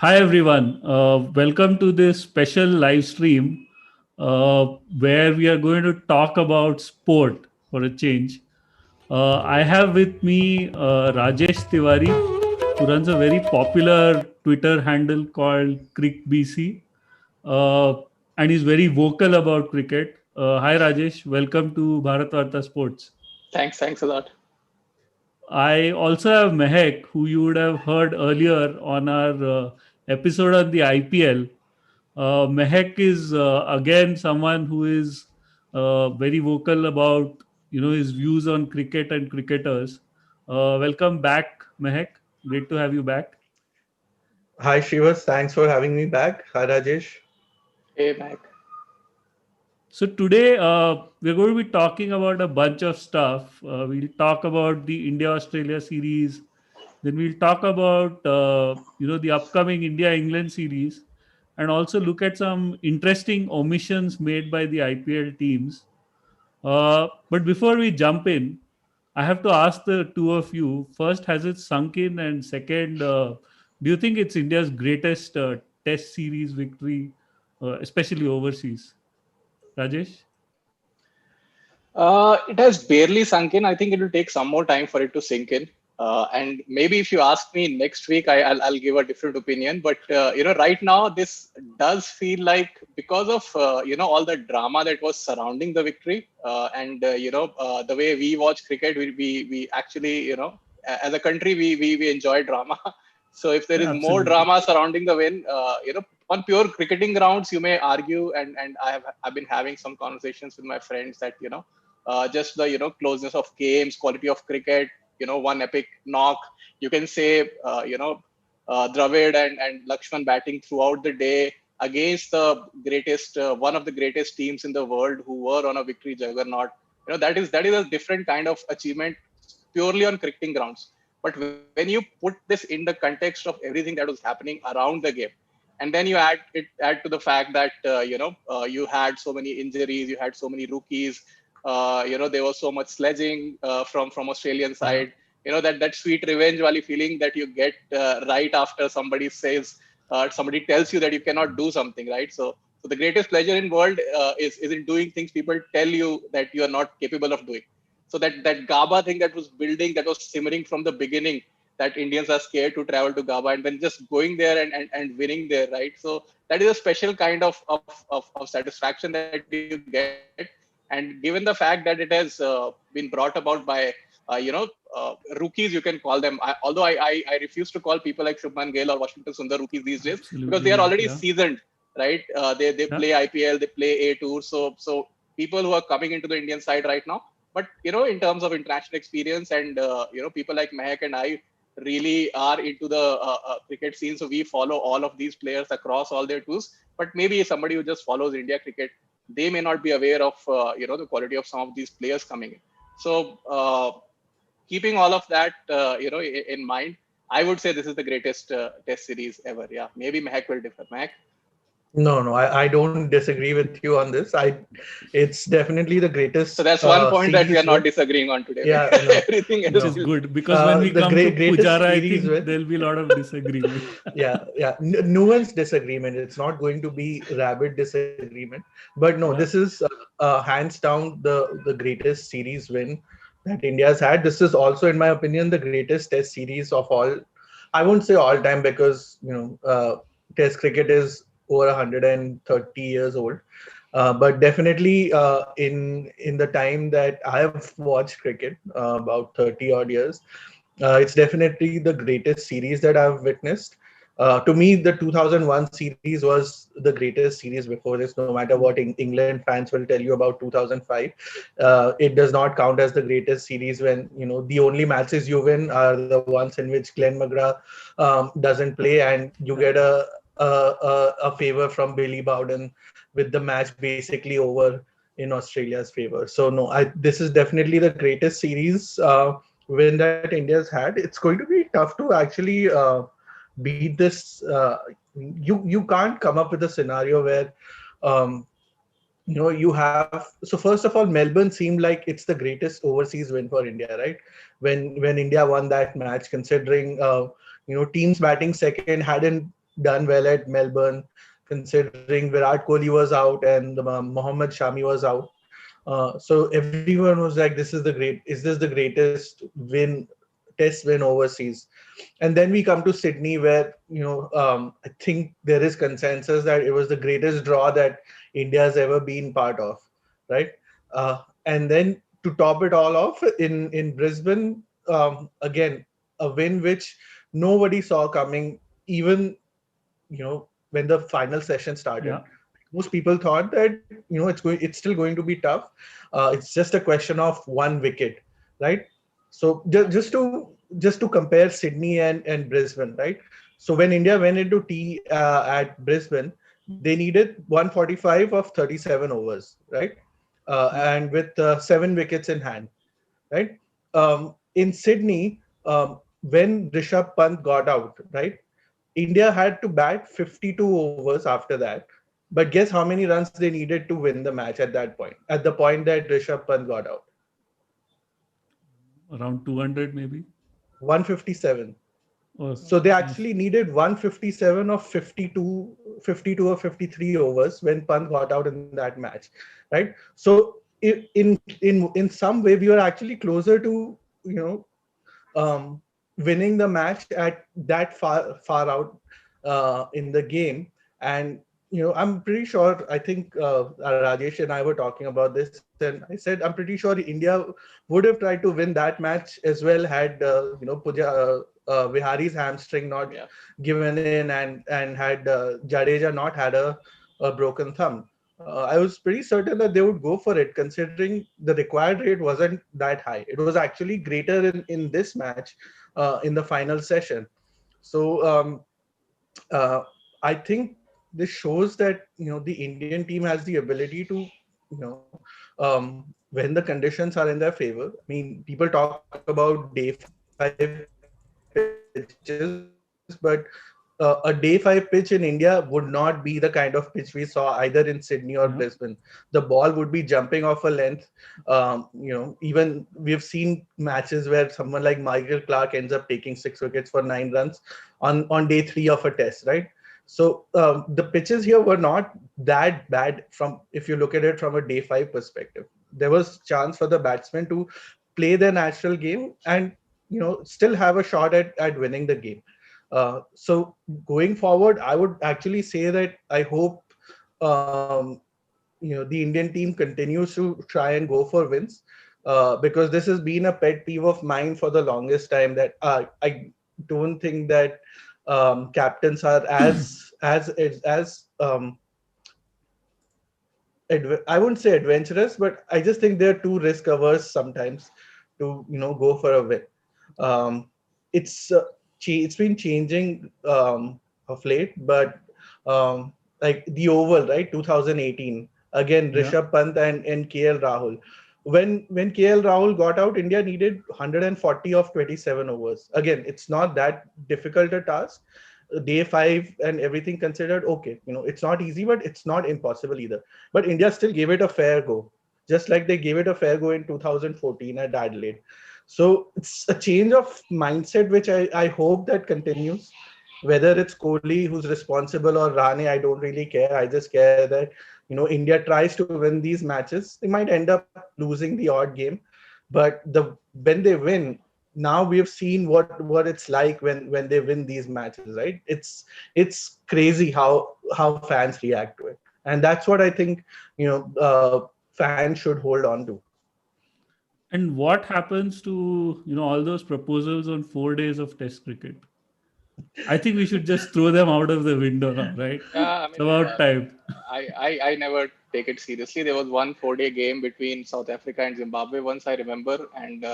Hi everyone, welcome to this special live stream uh, where we are going to talk about sport for a change. I have with me Rajesh Tiwary, who runs a very popular Twitter handle called CrickBC, uh, and is very vocal about cricket. Hi Rajesh, welcome to Bharatvaarta Sports. Thanks a lot. I also have Mahek, who you would have heard earlier on our episode on the IPL. Mahek is again someone who is very vocal about his views on cricket and cricketers. Welcome back, Mahek. Great to have you back. Hi Shivas, thanks for having me back. Hi Rajesh. Hey, Mahek. So today we're going to be talking about a bunch of stuff. We'll talk about the India-Australia series. Then we'll talk about the upcoming India-England series, and also look at some interesting omissions made by the IPL teams. But before we jump in, I have to ask the two of you. First, has it sunk in? And second, do you think it's India's greatest Test series victory, especially overseas? Rajesh? It has barely sunk in. I think it will take some more time for it to sink in. And maybe if you ask me next week, I'll give a different opinion. But right now this does feel like because of all the drama that was surrounding the victory, and the way we watch cricket, we actually as a country we enjoy drama. So if there is more Absolutely. drama surrounding the win, on pure cricketing grounds, you may argue, and I've been having some conversations with my friends that just the closeness of games, quality of cricket, one epic knock. You can say Dravid and Lakshman batting throughout the day against the greatest, one of the greatest teams in the world who were on a victory juggernaut. That is a different kind of achievement purely on cricketing grounds. But when you put this in the context of everything that was happening around the game, and then you add to the fact that you had so many injuries, you had so many rookies, there was so much sledging from Australian Yeah. side. That sweet revenge valley feeling that you get right after somebody says, somebody tells you that you cannot do something, right? So the greatest pleasure in world is in doing things people tell you that you are not capable of doing. So that GABA thing that was building, that was simmering from the beginning, that Indians are scared to travel to GABA, and then just going there and winning there, right? So that is a special kind of satisfaction that you get. And given the fact that it has been brought about by rookies, you can call them. Although I refuse to call people like Shubman Gill or Washington Sundar rookies these days, because they are Absolutely. already Yeah. seasoned, right? They Yeah. play IPL, they play A Tour. So people who are coming into the Indian side right now, but in terms of international experience, and people like Mahek and I really are into the cricket scene, so we follow all of these players across all their tours. But maybe somebody who just follows India cricket, they may not be aware of the quality of some of these players coming in. So keeping all of that in mind, I would say this is the greatest Test series ever. Yeah, maybe Mahek will differ. Mahek. No, I don't disagree with you on this. It's definitely the So greatest that's one point that we are series not win. disagreeing on today. Yeah, no, Everything Which else is no. is. good because when we The come to greatest Pujara, I series think win. there'll be a lot of disagreement. Yeah, yeah. Nuanced disagreement. It's not going to be rabid disagreement. But no, this Yeah. is hands down the greatest series win that India's had. This is also, in my opinion, the greatest Test series of all. I won't say all time because Test cricket is over 130 years old. But definitely in the time that I have watched cricket, about 30 odd years, it's definitely the greatest series that I've witnessed. To me, the 2001 series was the greatest series before this. No matter what England fans will tell you about 2005, it does not count as the greatest series when the only matches you win are the ones in which Glenn McGrath doesn't play, and you Yeah. get a favor from Billy Bowden with the match basically over in Australia's favor. So no, this is definitely the greatest series win that India's had. It's going to be tough to actually beat this. You can't come up with a scenario where um, you have. So first of all, Melbourne seemed like it's the greatest overseas win for India, right? When India won that match, considering teams batting second hadn't done well at Melbourne, considering Virat Kohli was out and Mohammad Shami was out. So everyone was like, "This is the great. Is this the greatest test win overseas?" And then we come to Sydney, where I think there is consensus that it was the greatest draw that India has ever been part of, right? And then to top it all off, in Brisbane, again a win which nobody saw coming, even when the final session started. Yeah. Most people thought that it's still going to be tough. It's just a question of one wicket, right? So just to compare Sydney and Brisbane, right? So when India went into tea at Brisbane, they needed 145 of 37 overs, right? And with 7 wickets in hand, right? In Sydney, when Rishabh Pant got out, right? India had to bat 52 overs after that. But guess how many runs they needed to win the match at that point, at the point that Rishabh Pant got out? Around 200 maybe. 157. Oh, So they nice. actually needed 157 of 52 or 53 overs when Pant got out in that match, right? So in some way, we were actually closer to um, winning the match at that far out in the game. And I'm pretty sure, I think Rajesh and I were talking about this, and I said I'm pretty sure India would have tried to win that match as well had Vihari's hamstring not Yeah. given in, and had Jadeja not had a broken thumb. I was pretty certain that they would go for it, considering the required rate wasn't that high. It was actually greater in this match, in the final session. So uh, I think this shows that the Indian team has the ability to when the conditions are in their favor. I mean, people talk about day 5 pitches, but a day 5 pitch in India would not be the kind of pitch we saw either in Sydney or Brisbane. The ball would be jumping off a length. Yeah. Even we've seen matches where someone like Michael Clark ends up taking 6 wickets for 9 runs on day 3 of a test, right? So the pitches here were not that bad from if you look at it from a day 5 perspective. There was chance for the batsmen to play their natural game and still have a shot at winning the game. So going forward, I would actually say that I hope um, the Indian team continues to try and go for wins, because this has been a pet peeve of mine for the longest time, that I don't think that captains are as I wouldn't say adventurous, but I just think they're too risk averse sometimes to go for a win. Um, it's been changing of late, but like the Oval, right? 2018 again, Yeah. Rishabh Pant and KL Rahul. When KL Rahul got out, India needed 140 of 27 overs. Again, it's not that difficult a task. Day 5 and everything considered, okay, it's not easy, but it's not impossible either. But India still gave it a fair go, just like they gave it a fair go in 2014 at Adelaide. So it's a change of mindset, which I hope that continues. Whether it's Kohli who's responsible or Rane, I don't really care. I just care that India tries to win these matches. They might end up losing the odd game, but when they win, now we have seen what it's like when they win these matches, right? It's crazy how fans react to it, and that's what I think fans should hold on to. And what happens to all those proposals on 4 days of Test cricket? I think we should just throw them out of the window now, right? Yeah, I It's mean, about time. I never take it seriously. There was one 4-day game between South Africa and Zimbabwe once I remember, and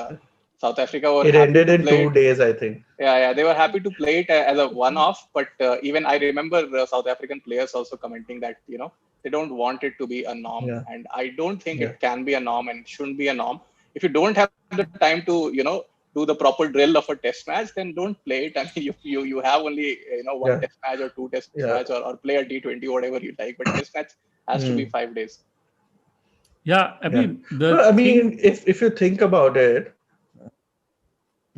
South Africa were It happy ended to in play it. 2 days, I think. Yeah, they were happy to play it as a one-off. But even I remember South African players also commenting that they don't want it to be a norm, Yeah, and I don't think yeah, it can be a norm and shouldn't be a norm. If you don't have the time to do the proper drill of a test match, then don't play it. I mean, you have only one yeah, test match or two test match, yeah. or play a T20, whatever you like. But test match has to be Hmm. 5 days. Yeah, I Yeah. mean, the Well, I thing. mean, if you think about it,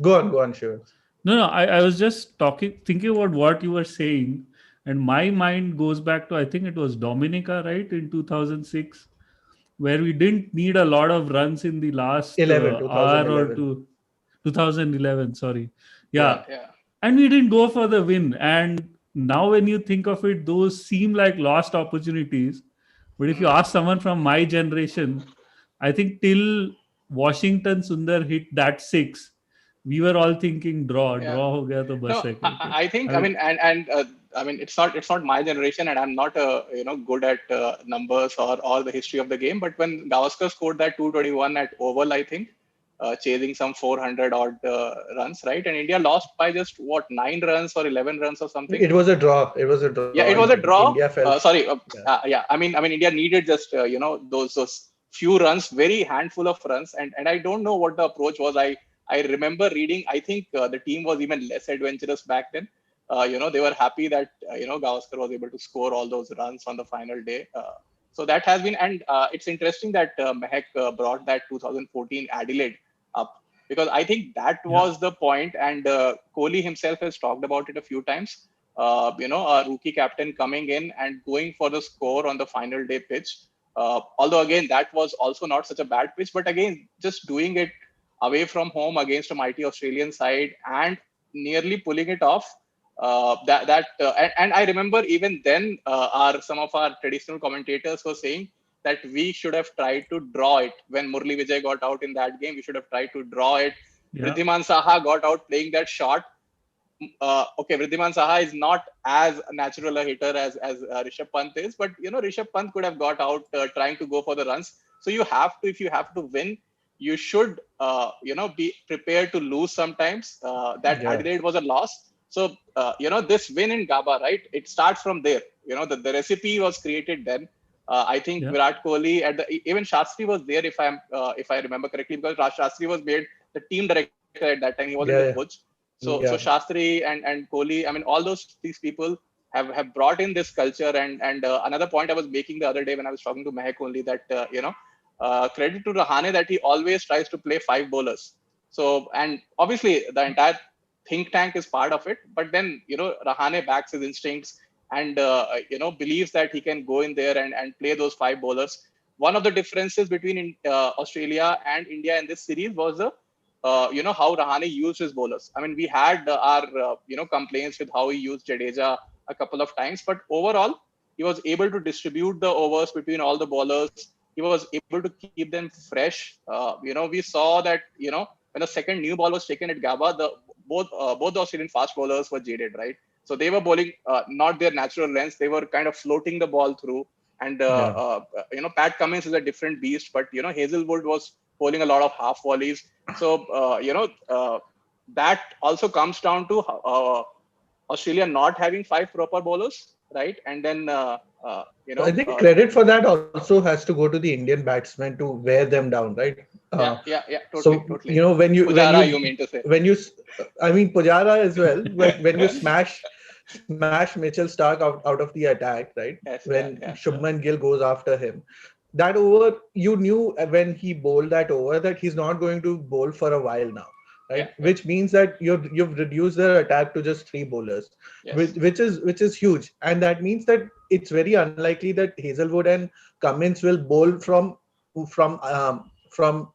go on, Shiv. No, no, I was just thinking about what you were saying. And my mind goes back to, I think it was Dominica, right, in 2006, where we didn't need a lot of runs in the last 11, hour or 2011. two. 2011, sorry. Yeah. Yeah. And we didn't go for the win. And now when you think of it, those seem like lost opportunities. But if you Mhm. ask someone from my generation, I think till Washington Sundar hit that six, we were all thinking Yeah. draw ho gaya to bas No, hai karke. I think, I I mean, mean, and I mean, it's not my generation, and I'm not good at numbers or the history of the game. But when Gavaskar scored that 221 at Oval, I think, chasing some 400 odd runs, right, and India lost by just what, 9 runs or 11 runs or something. It was a draw. It was a Yeah, draw it in was a end. draw. India fell. Sorry, Yeah. yeah. I mean, India needed just those few runs, very handful of runs, and I don't know what the approach was. I remember reading. I think the team was even less adventurous back then. They were happy that Gavaskar was able to score all those runs on the final day. So that has been, and it's interesting that Mahek brought that 2014 Adelaide up, because I think that yeah, was the point, and Kohli himself has talked about it a few times. A rookie captain coming in and going for the score on the final day pitch. Although again, that was also not such a bad pitch, but again, just doing it away from home against a mighty Australian side and nearly pulling it off. And I remember even then, our some of our traditional commentators were saying that we should have tried to draw it when Murli Vijay got out in that game. We should have tried to draw it. yeah, Wriddhiman Saha got out playing that shot. Okay, Vriddhiman Saha is not as natural a hitter as Rishabh Pant is, but Rishabh Pant could have got out trying to go for the runs. So you have to, if you have to win, you should be prepared to lose sometimes. That Yeah. Adelaide was a loss. So this win in Gaba, right? It starts from there. The recipe was created then. I think yeah, Virat Kohli even Shastri was there, if I remember correctly, because Raj Shastri was made the team director at that time. He wasn't the Yeah. coach. Yeah. So Yeah. Shastri and Kohli, I mean, all these people have brought in this culture. And another point I was making the other day when I was talking to Mahek only, that credit to Rahane that he always tries to play five bowlers. So, and obviously the entire think tank is part of it, but then Rahane backs his instincts and believes that he can go in there and play those five bowlers. One of the differences between Australia and India in this series was the how Rahane used his bowlers. I mean, we had our complaints with how he used Jadeja a couple of times, but overall he was able to distribute the overs between all the bowlers. He was able to keep them fresh. We saw that when the second new ball was taken at Gaba, both the Australian fast bowlers were jaded, right? So they were bowling not their natural lengths. They were kind of floating the ball through. And Yeah. Pat Cummins is a different beast, but Hazelwood was bowling a lot of half volleys. So that also comes down to Australia not having five proper bowlers, right? And then So I think credit for that also has to go to the Indian batsmen to wear them down, right? yeah, yeah, yeah, So totally, totally. when you Pujara, you mean to say? I mean Pujara as well, but when you smash Mitchell Stark out of the attack, right? Yes, yeah, When yeah, Shubman Gill goes after him, that over, you knew when he bowled that over that he's not going to bowl for a while now, yeah, right? yeah. Which means that you've reduced their attack to just three bowlers, Yes, which is huge, and that means that it's very unlikely that Hazelwood and Cummins will bowl from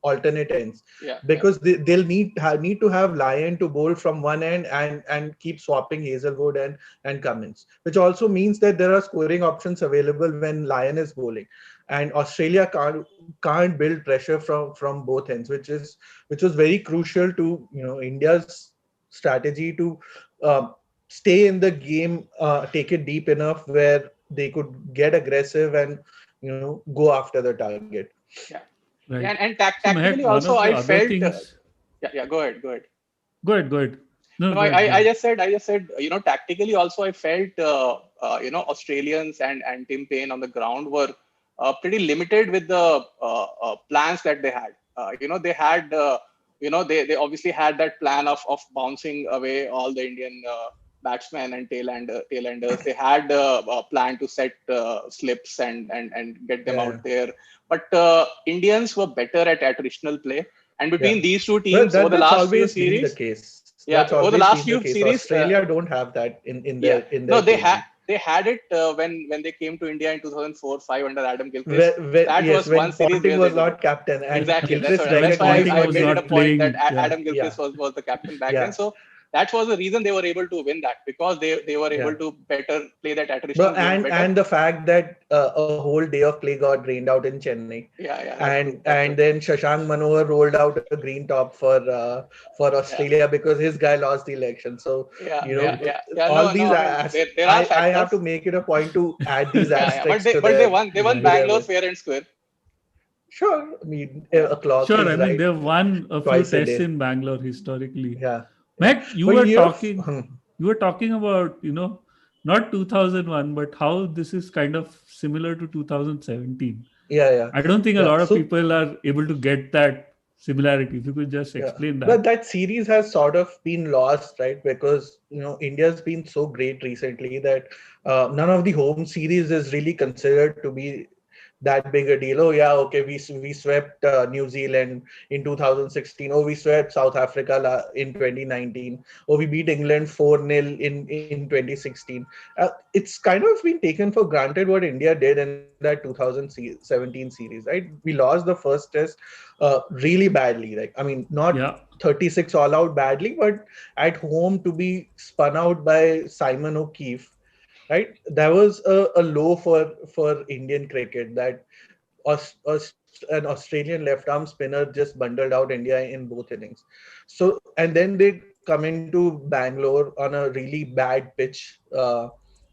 alternate ends, yeah, yeah, because they'll need to have Lyon to bowl from one end and keep swapping Hazelwood and Cummins, which also means that there are scoring options available when Lyon is bowling, and Australia can't build pressure from both ends, which was very crucial to India's strategy to stay in the game, take it deep enough where they could get aggressive and go after the target. yeah. Yeah, right. and So Mehak, tactically one also of the I other felt. things. Yeah, yeah. Go ahead, go ahead. Go ahead. No, No, go ahead. Go I ahead. just said, tactically also I felt, Australians and Tim Payne on the ground were pretty limited with the plans that they had. They had, they obviously had that plan of bouncing away all the Indian batsmen and tailenders. They had a plan to set slips and get them Yeah, out there. But Indians were better at attritional play. And yeah. between these two Well, teams over the that's last few always been the series, case. That's yeah, over always the been last the few case. series, Australia don't have that in yeah, their no, KG. they had it when they came to India in 2004-5 under Adam Gilchrist. That Yes, was one when series Ponting where they was did it. not captain and Exactly. That's Gilchrist what. when That's directed why Ponting I was made it a not him. point that playing. Yeah. Adam Gilchrist was the captain back then. Yeah. So that was the reason they were able to win that, because they were able Yeah. to better play that But attritional game better. and the fact that a whole day of play got rained out in Chennai, Yeah, that's true. That's and true. then Shashank Manohar rolled out a green top for Yeah, Australia because his guy lost the election. So yeah, you yeah, know yeah, yeah. all No, these no. I mean, there are I have to factors. make it a point to add these Yeah. But asterisks they to but they their won. They won Right. Bangalore win. fair and square. Sure, I mean Yeah, a clock Sure. I is mean, right they've won a few twice a tests day. in Bangalore historically. Yeah, yeah. Mac, you But were you're talking, hmm, you were talking about, not 2001, but how this is kind of similar to 2017. yeah, yeah, I don't think a yeah. lot of So people are able to get that similarity. If you could just yeah, explain but that. that series has sort of been lost, right? Because India's been so great recently that none of the home series is really considered to be that big a deal. Oh yeah, okay, we swept New Zealand in 2016. Oh, we swept South Africa in 2019. Oh, we beat England 4-0 in 2016. It's kind of been taken for granted what India did in that 2017 series, right? We lost the first test really badly. Like, I mean, not Yeah. 36 all out badly, but at home to be spun out by Simon O'Keefe, right? That was a low for Indian cricket. That an Australian left arm spinner just bundled out India in both innings. So and then they come into Bangalore on a really bad pitch.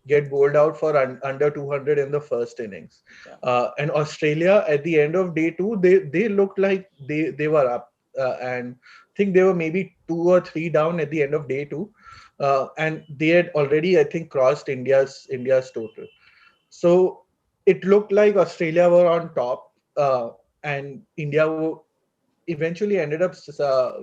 Get bowled out for under 200 in the first innings. yeah, And Australia at the end of day two, they looked like they were up, and I think they were maybe 2 or 3 down at the end of day two, and they had already I think crossed India's total. So it looked like Australia were on top, and India eventually ended up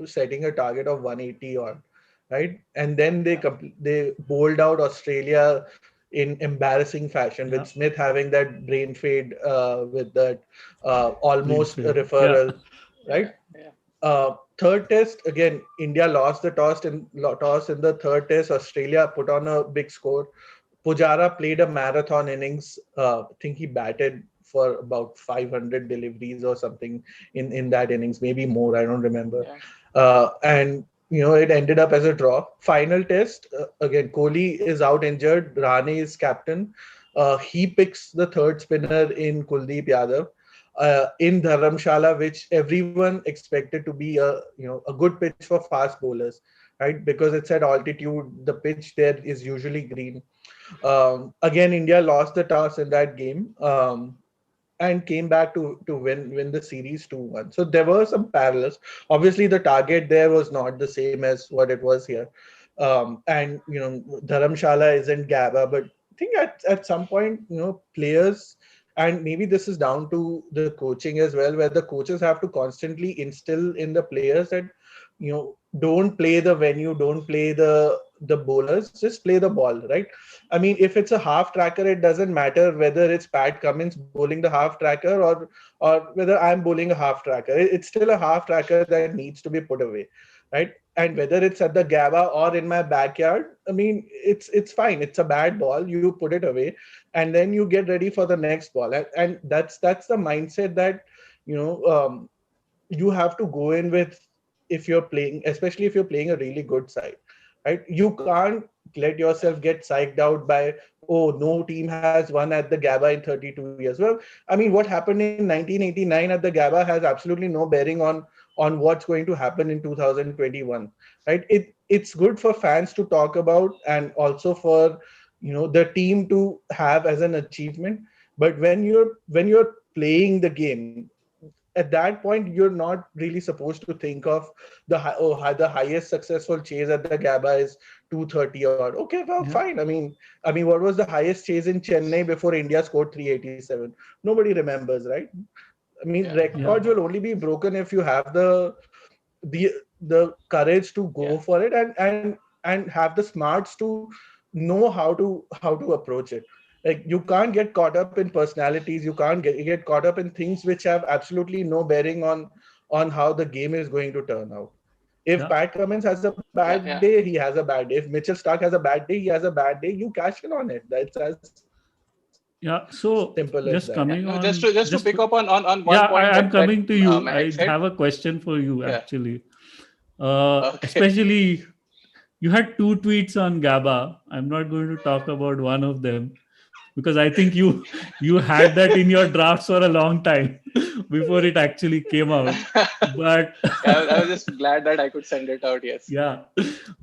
setting a target of 180 on, right? And then yeah, they bowled out Australia in embarrassing fashion, Yeah. with Smith having that brain fade with that Brain almost fade. Yeah. referral, yeah, right? yeah, Third test again, India lost the toss in the third test. Australia put on a big score. Pujara played a marathon innings. I think he batted for about 500 deliveries or something in that innings, maybe more. I don't remember. yeah, And it ended up as a draw. Final test again. Kohli is out injured. Rane is captain. He picks the third spinner in Kuldeep Yadav. In Dharamshala, which everyone expected to be a good pitch for fast bowlers, right? Because it's at altitude, the pitch there is usually green. Again, India lost the toss in that game, and came back to win the series 2-1. So there were some parallels. Obviously, the target there was not the same as what it was here. And Dharamshala isn't GABA, but I think at some point, players, and maybe this is down to the coaching as well, where the coaches have to constantly instill in the players that don't play the venue, don't play the bowlers, just play the ball, right? I mean, if it's a half tracker, it doesn't matter whether it's Pat Cummins bowling the half tracker or whether I'm bowling a half tracker. It's still a half tracker that needs to be put away, right? And whether it's at the GABA or in my backyard, I mean, it's fine. It's a bad ball. You put it away, and then you get ready for the next ball. And that's the mindset that you know you have to go in with if you're playing, especially if you're playing a really good side, right? You can't let yeah, yourself get psyched out by, oh, no team has won at the GABA in 32 years. Well, I mean, what happened in 1989 at the GABA has absolutely no bearing on what's going to happen in 2021, right? It's good for fans to talk about, and also for the team to have as an achievement. But when you're playing the game, at that point you're not really supposed to think of the highest successful chase at the GABA is 230 odd. Okay, well, Yeah. fine. I mean, what was the highest chase in Chennai before India scored 387? Nobody remembers, right? I mean, yeah, Yeah. records will only be broken if you have the the courage to yeah, go for it, and have the smarts to know how to approach it. Like, you can't get caught up in personalities, you can't get caught up in things which have absolutely no bearing on how the game is going to turn out. If Yeah. Pat Cummins has a bad Yeah, day, yeah. he has a bad day. If Mitchell Stark has a bad day, he has a bad day. You cash in on it. That's as simple as Yeah. that. So just Yeah. coming No, just on, to just pick up on one yeah, point I'm that coming to you. Mahek I said. have a question for you Yeah. actually. Okay. Especially you had two tweets on GABA. I'm not going to talk about one of them because I think you had that in your drafts for a long time before it actually came out. But I was just glad that I could send it out. Yes. yeah,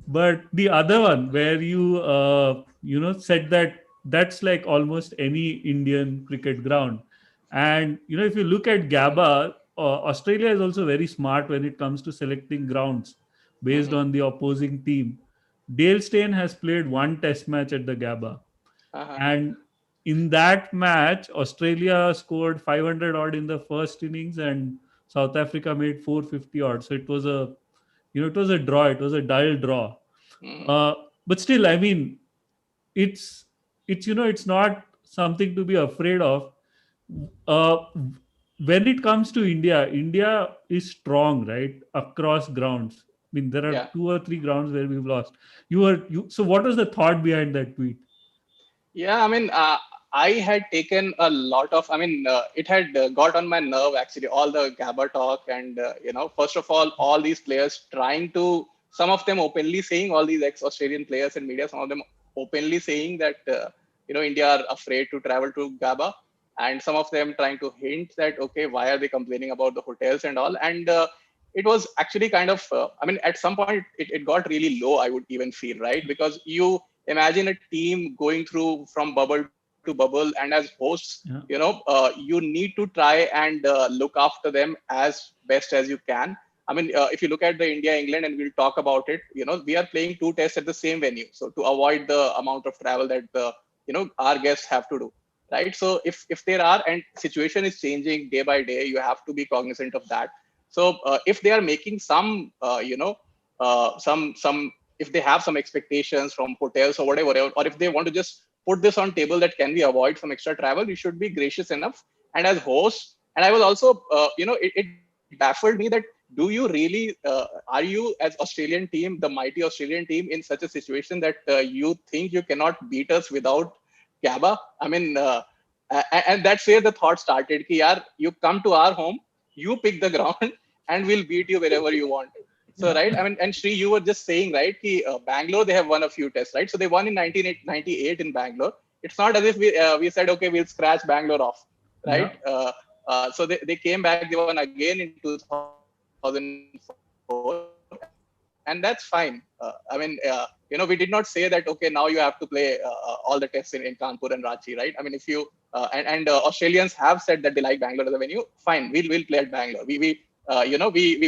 but the other one where you said that that's like almost any Indian cricket ground, and if you look at Mm-hmm. GABA, Australia is also very smart when it comes to selecting grounds based Mm-hmm. on the opposing team. Dale Steyn has played one test match at the GABA, Uh-huh. and in that match Australia scored 500 odd in the first innings and South Africa made 450 odd. So it was a draw, it was a dull draw. Mm-hmm. uh, but still, I mean, it's it's not something to be afraid of. uh, when it comes to India is strong, right, across grounds. I mean, there are Yeah. two or three grounds where we've lost. So what was the thought behind that tweet? Yeah, I mean, I had taken a lot of, I mean, it had got on my nerve actually, all the Gabba talk. And, first of all these players trying to, some of them openly saying, all these ex-Australian players and media, some of them openly saying that, India are afraid to travel to Gabba. And some of them trying to hint that, okay, why are they complaining about the hotels and all? And it was actually kind of, I mean, at some point it got really low, I would even feel, right? Because you imagine a team going through from bubble to bubble, and as hosts, Yeah. you need to try and look after them as best as you can. I mean, if you look at the India England, and we'll talk about it, we are playing two tests at the same venue, so to avoid the amount of travel that the our guests have to do, right? So if there are, and situation is changing day by day, you have to be cognizant of that. So if they are making some some if they have some expectations from hotels or whatever, or if they want to just put this on table that can we avoid some extra travel, we should be gracious enough. And as host, and I was also, it baffled me that, do you really, are you as Australian team, the mighty Australian team, in such a situation that you think you cannot beat us without Gabba? I mean, and that's where the thought started. Ki, yaar, you come to our home, you pick the ground, and we'll beat you wherever you want. So, Yeah. right, I mean, and Sri, you were just saying, right, ki, Bangalore, they have won a few tests, right? So they won in 1998 in Bangalore. It's not as if we said, okay, we'll scratch Bangalore off, Yeah. right? So they came back, they won again in 2004, and that's fine. I mean, we did not say that, okay, now you have to play all the tests in Kanpur and Ranchi, right? I mean, if you, and Australians have said that they like Bangalore as a venue, fine, we'll play at Bangalore. We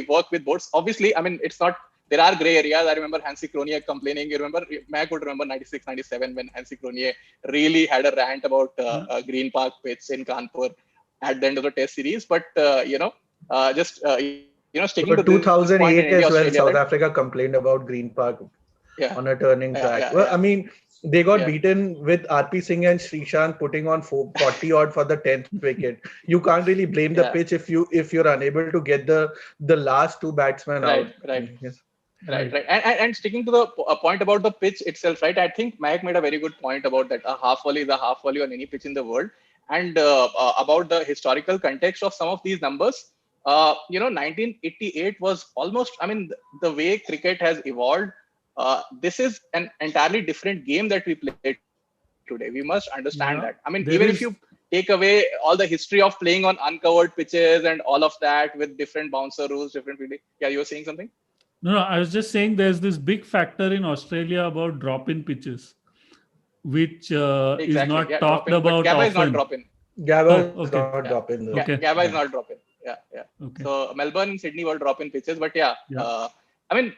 work with boards. Obviously, I mean, it's not, there are gray areas. I remember Hansi Cronje complaining. You remember, I could remember 96, 97 when Hansi Cronje really had a rant about Yeah. Green Park pitch in Kanpur at the end of the test series. But, just, sticking to this But point in India, 2008 Australia, as that, well, South Africa complained about Green Park yeah, on a turning yeah, track. yeah, Well, yeah, I mean, they got yeah. beaten with RP Singh and Srishant putting on 40 odd for the 10th wicket. You can't really blame the Yeah, pitch if you're unable to get the last two batsmen right, out. right. Yes. Right, Right. right. And sticking to the point about the pitch itself, right? I think Mahek made a very good point about that. A half volley is a half volley on any pitch in the world. And about the historical context of some of these numbers, 1988 was almost, I mean, the way cricket has evolved, this is an entirely different game that we play today. We must understand that. I mean, even if you Yeah. take There away is all the history of playing on uncovered pitches and all of that with different bouncer rules, different fielding. Yeah, you were saying something? No, no, I was just saying there's this big factor in Australia about drop in pitches, which is Exactly. Yeah, not drop talked in. But about Gabba is not often. drop in. Gabba Oh, is not okay. drop in though. Okay. Gabba is Yeah. not drop in. Yeah, yeah. Okay. So Melbourne and Sydney were drop in pitches, but yeah, Yeah. I mean,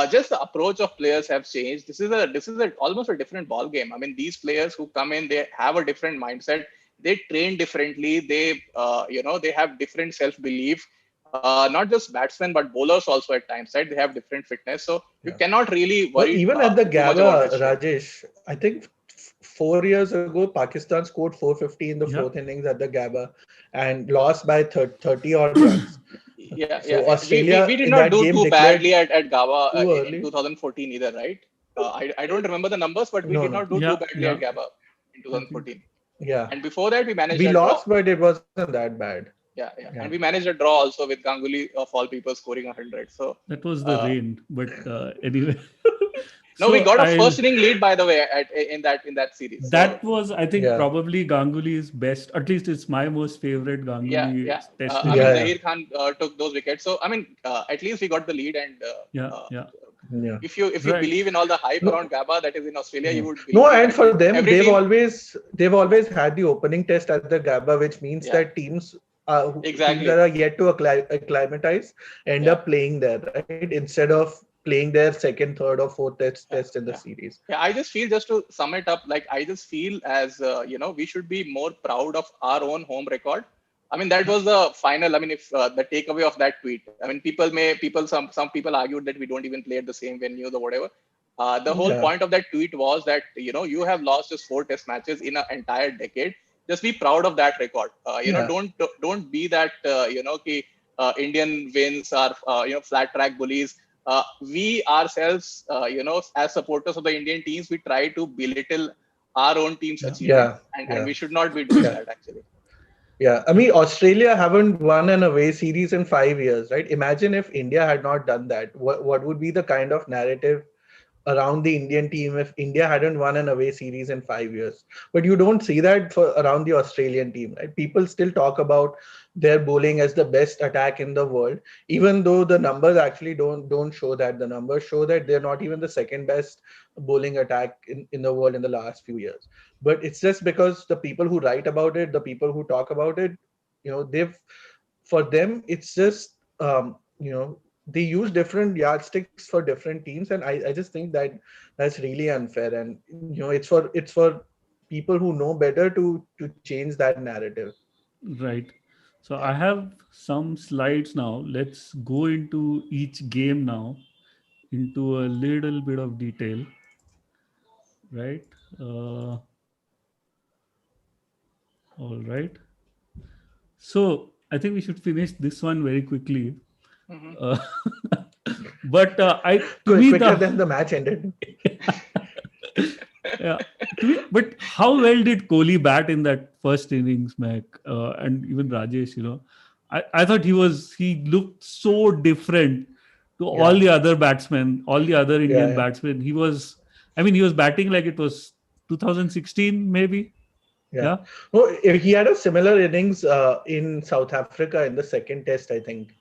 just the approach of players have changed. This is almost a different ball game. I mean, these players who come in, they have a different mindset. They train differently. They have different self belief. Not just batsmen, but bowlers also at times, right? They have different fitness, so you Yeah. cannot really Well, worry even at the too much about that Gabba, shit. Rajesh, I think 4 years ago, Pakistan scored 450 in the Yeah. fourth innings at the Gabba and lost by 30 odd runs. So We Australia did in not that do game too declared badly at GABA too in early. 2014 either, right? I don't remember the numbers, but we No, did no. not do too Yeah, badly at yeah. GABA in I think 2014. Yeah. And before that, we managed We a draw. lost, but it wasn't that bad. Yeah. Yeah. And we managed a draw also with Ganguly of all people scoring 100. So, that was the uh, rain, but anyway. no, we So got a I'll first inning lead by the way in that series. So, that was, I think, Yeah. probably Ganguly's best. At least it's my most favorite Ganguly yeah. test I mean, Yeah, innings. yeah. Zahir Khan took those wickets. So, I mean, at least we got the lead. And Yeah, uh, yeah. Yeah. if you Right. believe in all the hype No, around GABA that is in Australia, you mhm. would No, believe and that for them, every team. they've always had the opening test at the GABA, which means Yeah, that teams that exactly. are yet to acclimatize end Yeah. up playing there, right? Instead of playing their second, third, or fourth test Yeah, in the yeah, series. I just feel, just to sum it up, like I just feel as we should be more proud of our own home record. I mean, that was the final. I mean, if the takeaway of that tweet. I mean, some people argued that we don't even play at the same venues or whatever. The whole Yeah, point of that tweet was that you have lost just 4 test matches in an entire decade. Just be proud of that record. yeah, Don't be that Indian wins are flat track bullies. We ourselves, as supporters of the Indian teams, we try to belittle our own team's Yeah. achievement, yeah, and yeah, we should not be doing yeah. that actually. Yeah, I mean, Australia haven't won an away series in 5 years, right? Imagine if India had not done that. What would be the kind of narrative around the Indian team if India hadn't won an away series in 5 years? But you don't see that for around the Australian team, right? People still talk about their bowling as the best attack in the world, even though the numbers actually don't show that. The numbers show that they're not even the second best bowling attack in the world in the last few years. But it's just because the people who write about it, the people who talk about it, they've for them it's just they use different yardsticks for different teams, and I just think that that's really unfair. And it's for people who know better to change that narrative. Right. So Yeah. I have some slides now. Let's go into each game now into a little bit of detail. Right. Uh, all right. So I think we should finish this one very quickly. Hmm. Uh, but to me Quicker the than the match ended. yeah, but how well did Kohli bat in that first innings, Mac, and even Rajesh? I thought he looked so different to all Yeah, the other batsmen, all the other yeah, Indian yeah. batsmen. He was batting like it was 2016, maybe. Yeah. Yeah, No, he had a similar innings in South Africa in the second test, I think.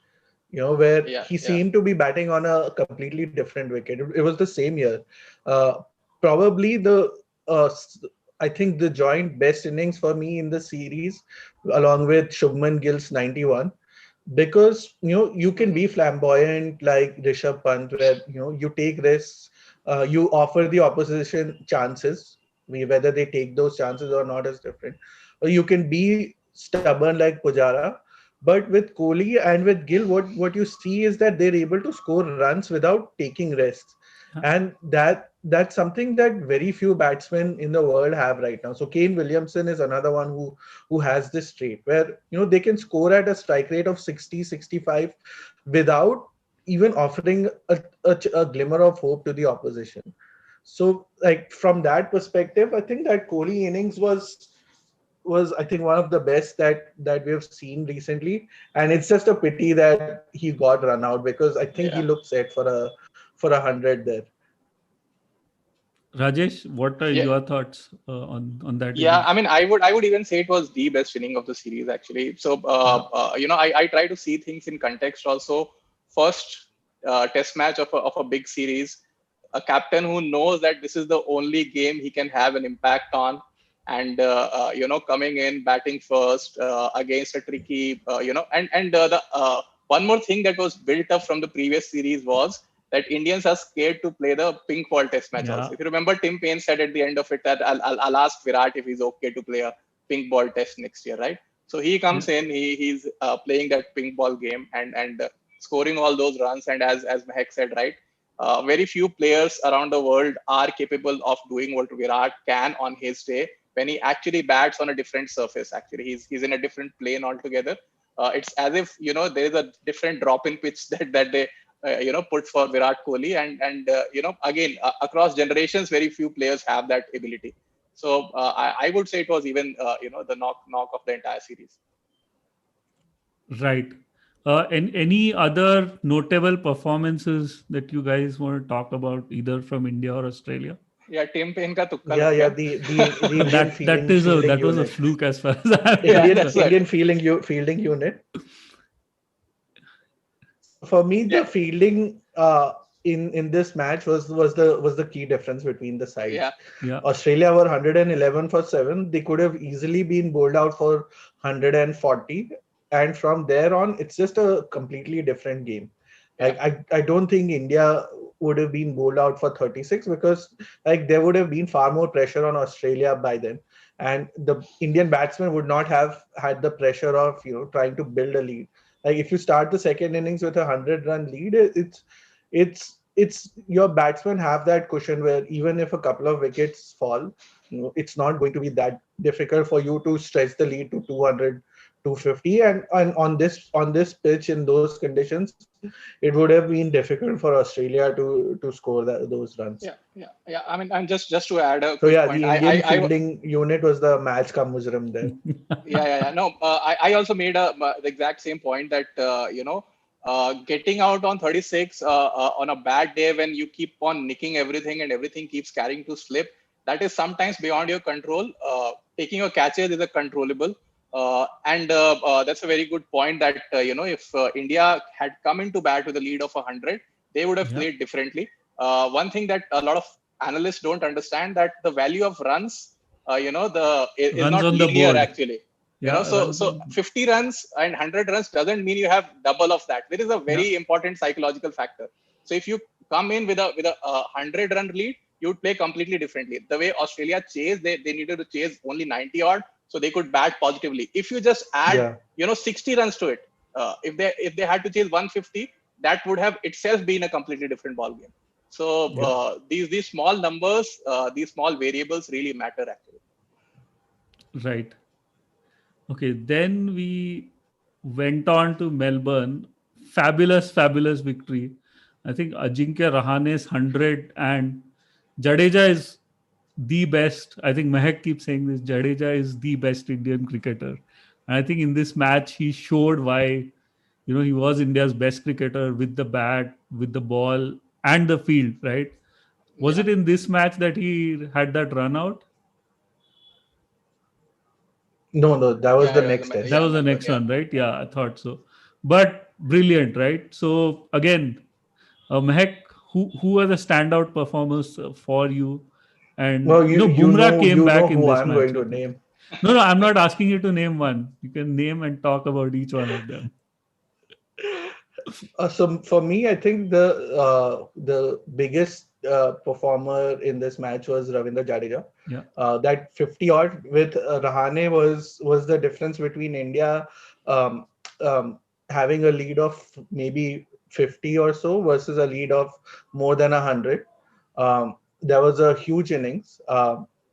Where Yeah, he yeah. seemed to be batting on a completely different wicket. It was the same year. Uh, Probably I think the joint best innings for me in the series, along with Shubman Gill's 91, because you can Hmm. be flamboyant like Rishabh Pant, where you take risks, you offer the opposition chances. Whether they take those chances or not is different. Or you can be stubborn like Pujara. But with Kohli and with Gill, what you see is that they're able to score runs without taking risks, yeah, and that's something that very few batsmen in the world have right now. So Kane Williamson is another one who has this trait where they can score at a strike rate of 60, 65 without even offering a glimmer of hope to the opposition. So like from that perspective, I think that Kohli innings was I think one of the best that we've seen recently, and it's just a pity that he got run out because I think he Yeah. looked set for 100 there. Rajesh, what are Yeah. your thoughts on that Yeah, I innings? mean, I would even say it was the best inning of the series actually. So, Yeah, I try to see things in context also. First test match of a big series, a captain who knows that this is the only game he can have an impact on, and coming in batting first against a tricky, and the one more thing that was built up from the previous series was that Indians are scared to play the pink ball test match yeah, also. If you remember, Tim Payne said at the end of it that I'll ask Virat if he's okay to play a pink ball test next year, right? So he yeah. comes in, he's playing that pink ball game and scoring all those runs. And as Mahek said, right, very few players around the world are capable of doing what Virat can on his day when he actually bats on a different surface. Actually, he's in a different plane altogether. It's as if there is a different drop in pitch that they put for Virat Kohli, and again across generations, very few players have that ability. So I would say it was even the knock of the entire series. Right. And any other notable performances that you guys want to talk about, either from India or Australia? Yeah, team पे इनका तुक्का Yeah, लग yeah, गया. the Indian fielding That was a unit, fluke as far as I'm the Yeah, Indian that's concerned. right. Indian fielding unit. For me, Yeah, the fielding in this match was the key difference between the yeah, sides. Yeah, Australia were 111 for 7. They could have easily been bowled out for 140, and from there on, it's just a completely different game. yeah, Like I don't think India would have been bowled out for 36, because like there would have been far more pressure on Australia by then, and the Indian batsmen would not have had the pressure of trying to build a lead. Like if you start the second innings with a 100-run lead, it's your batsmen have that cushion where even if a couple of wickets fall, it's not going to be that difficult for you to stretch the lead to 200, 250. And on this pitch in those conditions, it would have been difficult for Australia to score those runs. yeah. I mean, and just to add a So quick yeah, point, the Indian I fielding unit was the match ka mujrim there. yeah. No, I also made the exact same point that getting out on 36 on a bad day when you keep on nicking everything and everything keeps carrying to slip, that is sometimes beyond your control. Taking a catches is a controllable, and that's a very good point that if India had come into bat with a lead of 100, they would have yeah. played differently. One thing that a lot of analysts don't understand, that the value of runs the is Runs not on the linear board. actually. Yeah, runs So on. 50 runs and 100 runs doesn't mean you have double of that. There is a Yeah, very important psychological factor. So if you come in with a 100-run lead, you would play completely differently. The way Australia chased, they needed to chase only 90 odd so they could bat positively. If you just add Yeah, 60 runs to it, if they had to chase 150, that would have itself been a completely different ball game. So yeah. these small numbers, these small variables really matter actually. Right. Okay, then we went on to Melbourne. Fabulous, fabulous victory. I think Ajinkya Rahane's 100 and Jadeja is the best. I think Mahek keeps saying this. Jadeja is the best Indian cricketer. And I think in this match, he showed why, he was India's best cricketer with the bat, with the ball, and the field, right? Was Yeah, it in this match that he had that run out? no, that was the yeah, next That test. yeah, was the Melbourne, next yeah. one, right? Yeah, I thought so. But brilliant, right? So again, Mahek, who are the standout performers for you? And Well, you you Bumrah know came you know back in who this I'm match, going I to think. name. No, I'm not asking you to name one. You can name and talk about each one of them. So for me, I think the biggest performer in this match was Ravindra Jadeja. Yeah, That 50 odd with Rahane was the difference between India um, having a lead of maybe 50 or so versus a lead of more than 100. That was a huge innings.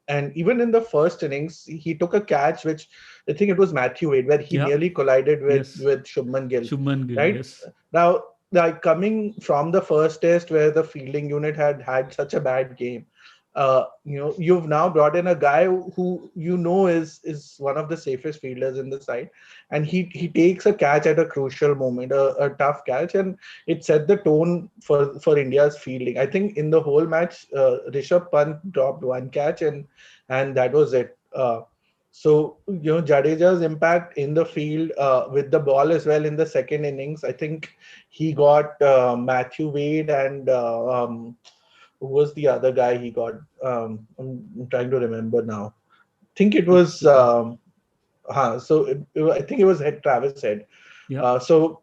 And even in the first innings, he took a catch, which I think it was Matthew Wade, where he yeah, nearly collided with yes. with Shubman Gill. Shubman Gill, Right yes. now, like coming from the first test where the fielding unit had such a bad game, you've now brought in a guy who is one of the safest fielders in the side, and he takes a catch at a crucial moment, a tough catch, and it set the tone for India's fielding. I think in the whole match, Rishabh Pant dropped one catch, and that was it. So Jadeja's impact in the field with the ball as well in the second innings. I think he got Matthew Wade and who was the other guy he got? I'm trying to remember now. I think it It's was okay. I think it was Travis Head. Yeah, So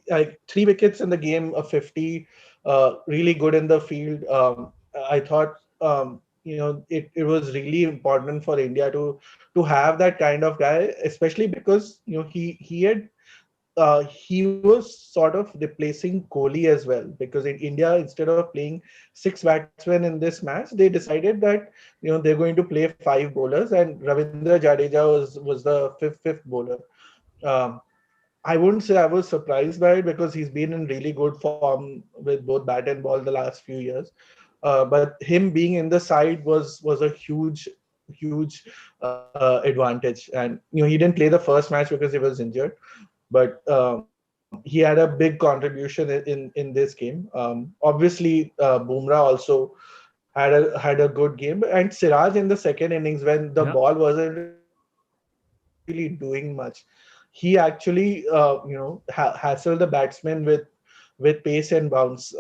like 3 wickets in the game, a 50, really good in the field. I thought it was really important for India to have that kind of guy, especially because he was sort of replacing Kohli as well, because in India, instead of playing 6 batsmen in this match, they decided that they're going to play 5 bowlers, and Ravindra Jadeja was the fifth bowler. Um, I wouldn't say I was surprised by it because he's been in really good form with both bat and ball the last few years. But him being in the side was a huge advantage. And he didn't play the first match because he was injured, but he had a big contribution in this game. Obviously, Bumrah also had a good game, and Siraj in the second innings when the Yeah. ball wasn't really doing much, he actually hassled the batsmen with pace and bounce.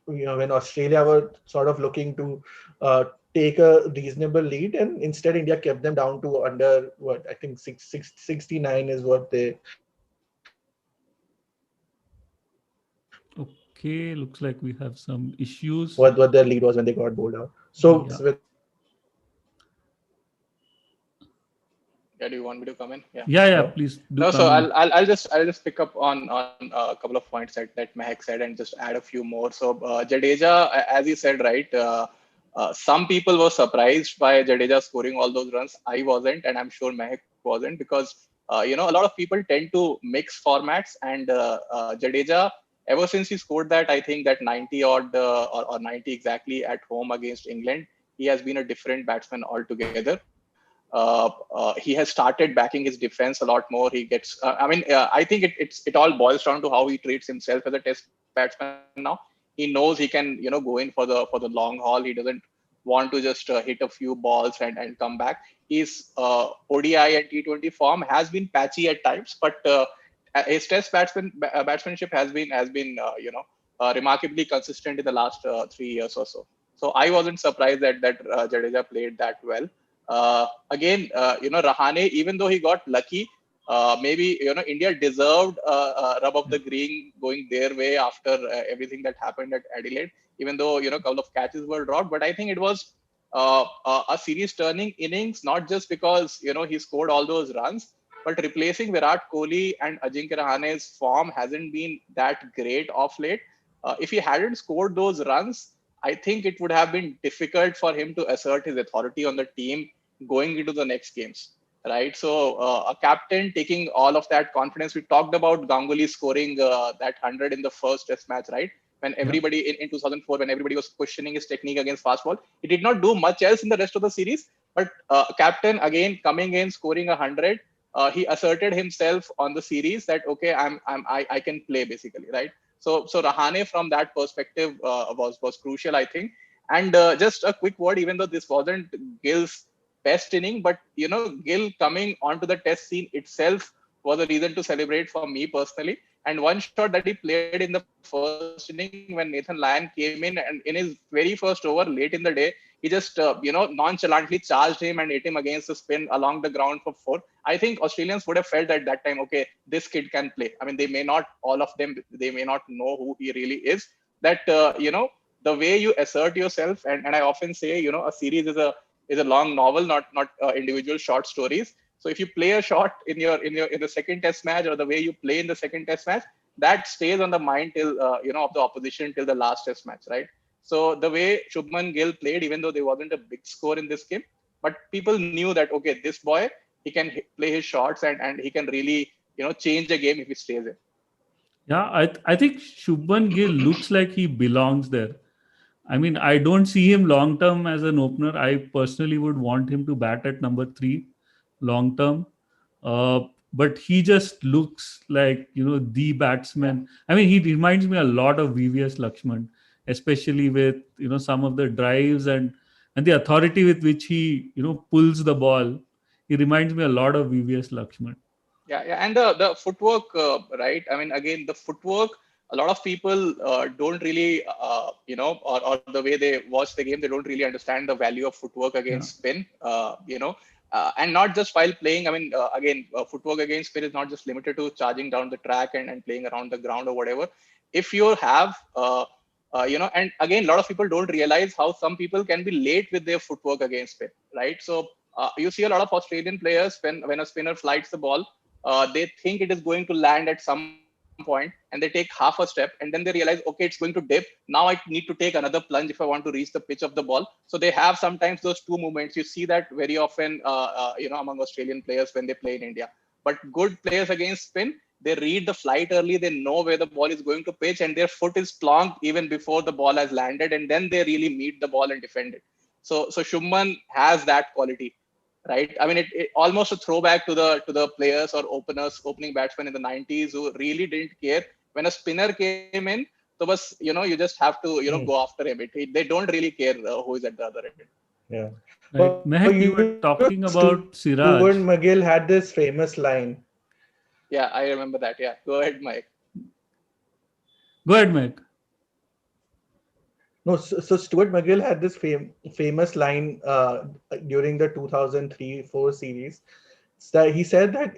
When Australia were sort of looking to take a reasonable lead, and instead India kept them down to under what I think 69 is what what their lead was when they got bowled out. So Okay, looks like we have some I think issues. that's where the big difference was. Yeah. Yeah, do you want me to come in? Yeah. Yeah, yeah, Hello. please do No, so come in. I'll just pick up on a couple of points that Mahek said and just add a few more. So Jadeja, as you said, right? Some people were surprised by Jadeja scoring all those runs. I wasn't, and I'm sure Mahek wasn't, because a lot of people tend to mix formats, and Jadeja, ever since he scored that, I think that 90 odd or 90 exactly at home against England, he has been a different batsman altogether. He has started backing his defense a lot more. He gets, I think it all boils down to how he treats himself as a test batsman now. He knows he can, go in for the long haul. He doesn't want to just hit a few balls and come back. His ODI and T20 form has been patchy at times, but his test batsmanship has been remarkably consistent in the last 3 years or so. So I wasn't surprised that Jadeja played that well. Rahane, even though he got lucky, maybe India deserved rub of Yeah. the green going their way after everything that happened at Adelaide. Even though a couple of catches were dropped, but I think it was a series turning innings, not just because he scored all those runs, but replacing Virat Kohli and Ajinkya Rahane's form hasn't been that great of late. If he hadn't scored those runs, I think it would have been difficult for him to assert his authority on the team going into the next games, right? So a captain taking all of that confidence. We talked about Ganguly scoring that 100 in the first Test match, right? When Yeah. everybody in 2004, when everybody was questioning his technique against fast ball, he did not do much else in the rest of the series. But captain again coming in, scoring 100, he asserted himself on the series that okay, I can play basically, right? So Rahane from that perspective was crucial, I think. And just a quick word, even though this wasn't Gill's best inning, but Gill coming onto the test scene itself was a reason to celebrate for me personally. And one shot that he played in the first inning when Nathan Lyon came in, and in his very first over late in the day, he just nonchalantly charged him and hit him against the spin along the ground for four. I think Australians would have felt at that time, okay, this kid can play. I mean, they may not, all of them, they may not know who he really is. That the way you assert yourself, and I often say, a series is a long novel, not individual short stories. So if you play a shot in the second Test match, or the way you play in the second Test match, that stays on the mind till of the opposition till the last Test match, right? So the way Shubman Gill played, even though there wasn't a big score in this game, but people knew that okay, this boy, he can play his shots, and he can really change a game if he stays in. Yeah, I think Shubman Gill looks like he belongs there. I mean, I don't see him long term as an opener. I personally would want him to bat at number three long term. Uh, but he just looks like, the Yeah. batsman. I mean, he reminds me a lot of VVS Lakshman, especially with, some of the drives and the authority with which he, pulls the ball. He reminds me a lot of VVS Lakshman. Yeah, and the footwork, right? I mean, again, the footwork. A lot of people don't really, or the way they watch the game, they don't really understand the value of footwork Yeah. against spin. And not just while playing. I mean, again, footwork against spin is not just limited to charging down the track and playing around the ground or whatever. If you have, and again, a lot of people don't realize how some people can be late with their footwork against spin, right? So you see a lot of Australian players when a spinner flights the ball, they think it is going to land at some point, and they take half a step, and then they realize, okay, it's going to dip. Now I need to take another plunge if I want to reach the pitch of the ball. So they have sometimes those two movements. You see that very often, among Australian players when they play in India. But good players against spin, they read the flight early, they know where the ball is going to pitch, and their foot is plonked even before the ball has landed, and then they really meet the ball and defend it. So Shubman has that quality, right? I mean, it almost a throwback to the players or openers, opening batsmen in the 90s who really didn't care when a spinner came in. So was, you just have to go after him. They don't really care who is at the other end. Yeah. Right. Oh, Mehak, you were talking Stuart about McGill had Siraj. this famous line. Yeah, I remember that. Yeah, go ahead, Mike. Go ahead, Mehak. No, so Stuart McGill had this famous line during the 2003-4 series. So he said that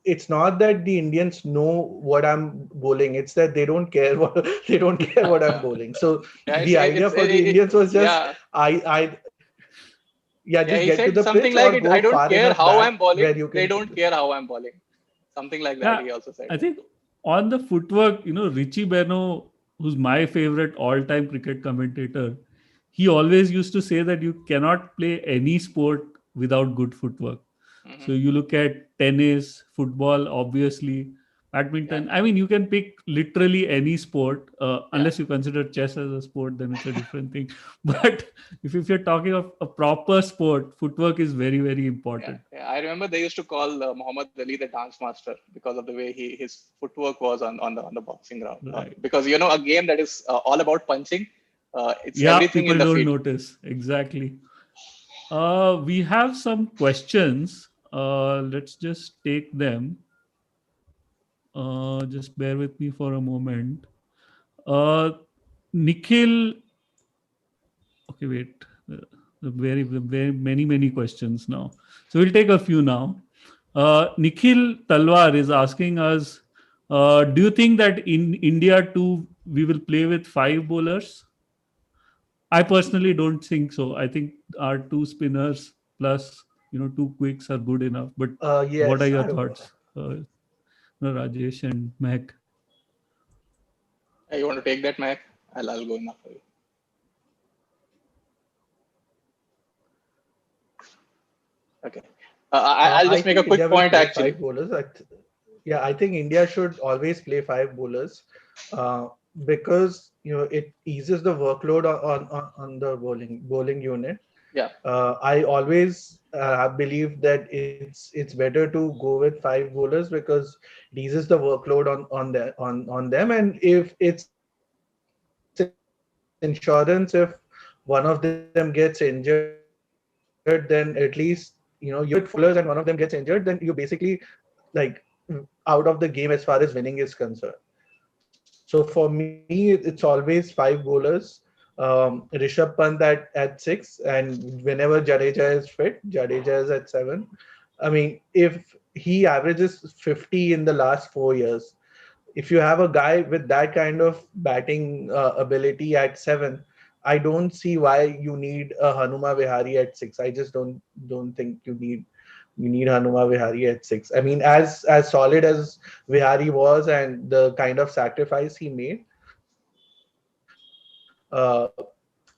it's not that the Indians know what I'm bowling; it's that they don't care what they don't care what I'm bowling. So Yeah, the idea for the Indians was just yeah. I yeah, Yeah, just he get to said the something pitch like or it. go I don't far care enough how I'm back where bowling. you They can. don't care how I'm bowling. Something like that. Yeah, He also said. I think on the footwork, Richie Beno, who's my favorite all-time cricket commentator, he always used to say that you cannot play any sport without good footwork. So Hmm. you look at tennis, football, obviously, Yeah, badminton. I mean, you can pick literally any sport, yeah, unless you consider chess as a sport, then it's a different thing. But if you're talking of a proper sport, footwork is very, very yeah, important. yeah. I remember they used to call Muhammad Ali the dance master because of the way his footwork was on the boxing ground. Right. Because a game that is all about punching, it's Yeah, everything in people the don't feet. notice. Exactly. We have some questions. Let's just take them. Just bear with me for a moment. Uh, Nikhil. Okay, wait. Very many questions now. So we'll take a few now. Nikhil Talwar is asking us, do you think that in India too we will play with five bowlers? I personally don't think so. I think our two spinners plus two quicks are good enough. But what are Yes, your I thoughts, Rajesh and Mehak? You want to take that, Mike? I'll go enough for you. Okay. I'll I just make a think India quick will point play actually. five bowlers. Yeah, I think India should always play five bowlers uh, because it eases the workload on the bowling unit. Yeah. I always believe that it's better to go with five bowlers because it eases the workload on them, and if it's insurance if one of them gets injured, then at least you have five bowlers and one of them gets injured, then you basically like out of the game as far as winning is concerned. So for me, it's always five bowlers. Rishabh Pant at six, and whenever Jadeja is fit, Jadeja is at seven. I mean, if he averages 50 in the last 4 years, if you have a guy with that kind of batting ability at seven, I don't see why you need a Hanuma Vihari at six. I just don't think you need Hanuma Vihari at six. I mean, as solid as Vihari was and the kind of sacrifice he made,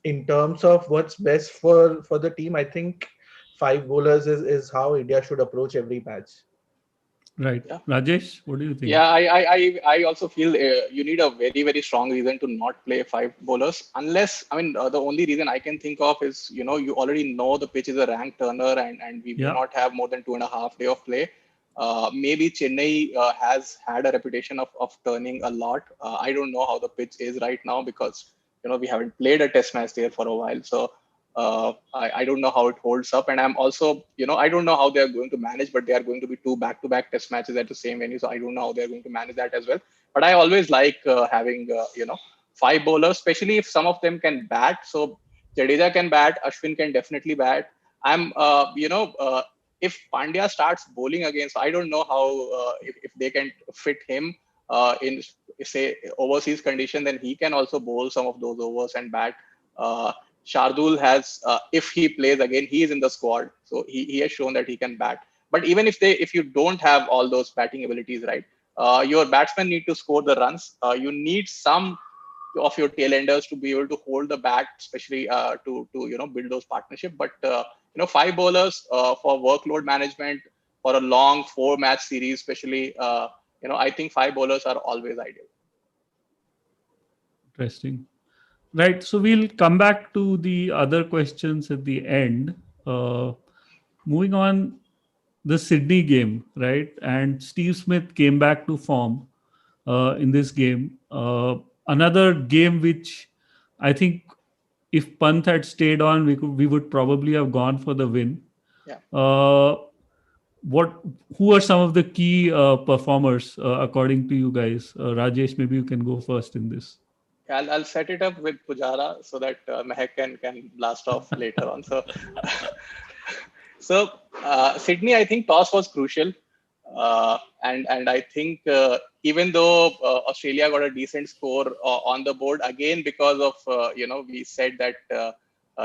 in terms of what's best for the team, I think five bowlers is how India should approach every match. Right, Yeah. Rajesh, what do you think? Yeah, I also feel you need a very, very strong reason to not play five bowlers. Unless, I mean, the only reason I can think of is, you already know the pitch is a rank turner, and we may Yeah, not have more than 2.5 day of play. Maybe Chennai has had a reputation of turning a lot. I don't know how the pitch is right now because, we haven't played a test match there for a while. So I don't know how it holds up. And I'm also, I don't know how they're going to manage, but they are going to be two back-to-back test matches at the same venue. So I don't know how they're going to manage that as well. But I always like having, five bowlers, especially if some of them can bat. So Jadeja can bat, Ashwin can definitely bat. I'm, if Pandya starts bowling again, so I don't know how, if they can fit him in, say, overseas condition, then he can also bowl some of those overs and bat. Uh, Shardul has, if he plays again, he is in the squad, so he has shown that he can bat. But even if you don't have all those batting abilities, right, your batsmen need to score the runs. You need some of your tailenders to be able to hold the bat, especially to build those partnership. But five bowlers for workload management, for a long 4-match series, especially, I think 5 bowlers are always ideal. Interesting. Right. So we'll come back to the other questions at the end. Uh, Moving on, the Sydney game, right? And Steve Smith came back to form in this game. Another game which I think if Pant had stayed on, we would probably have gone for the win. Yeah. Uh, what Who are some of the key performers according to you guys? Rajesh, maybe you can go first in this. I'll set it up with Pujara so that Mahek can blast off later on. So Sydney, I think toss was crucial, and I think even though Australia got a decent score on the board again because of we said that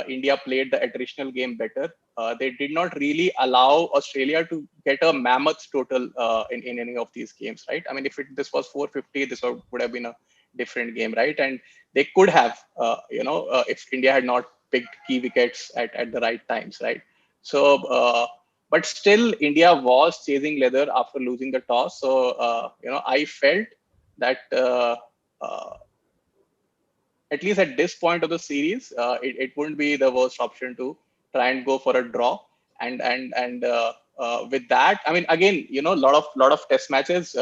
India played the attritional game better. They did not really allow Australia to get a mammoth total in any of these games, right? I mean, if this was 450, this would have been a different game, right? And they could have, if India had not picked key wickets at the right times, right? So, but still, India was chasing leather after losing the toss. So, I felt that at least at this point of the series, it wouldn't be the worst option to try and go for a draw. And with that, I mean, again, lot of test matches.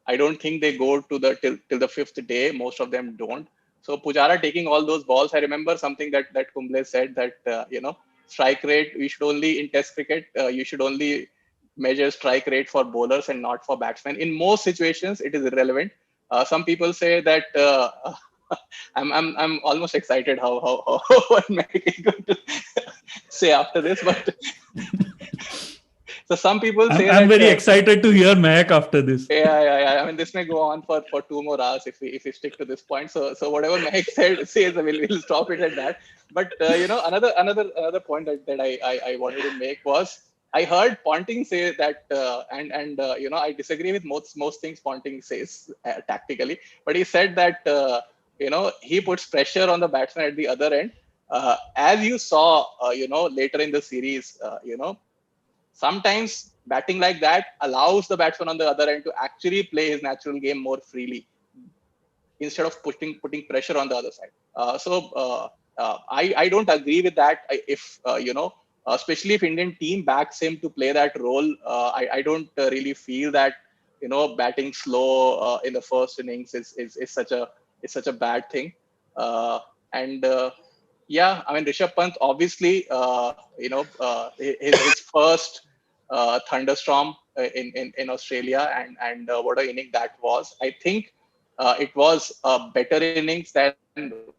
I don't think they go to the till the fifth day. Most of them don't. So Pujara taking all those balls. I remember something that Kumble said that strike rate. We should only in Test cricket. You should only measure strike rate for bowlers and not for batsmen. In most situations, it is irrelevant. Some people say that I'm almost excited how what Mahek is going to say after this, but so some people say I'm that very excited to hear Mahek after this. yeah. I mean, this may go on for 2 more hours if we stick to this point. So whatever Mahek says, we'll stop it at that. But another point that I wanted to make was I heard Ponting say that, and I disagree with most things Ponting says tactically, but he said that he puts pressure on the batsman at the other end. As you saw, later in the series, sometimes batting like that allows the batsman on the other end to actually play his natural game more freely instead of putting pressure on the other side. I don't agree with that. If especially if Indian team backs him to play that role, I don't really feel that batting slow in the first innings is such a bad thing. And Yeah, I mean Rishabh Pant obviously his first thunderstorm in Australia, and what a inning that was. I think it was a better innings than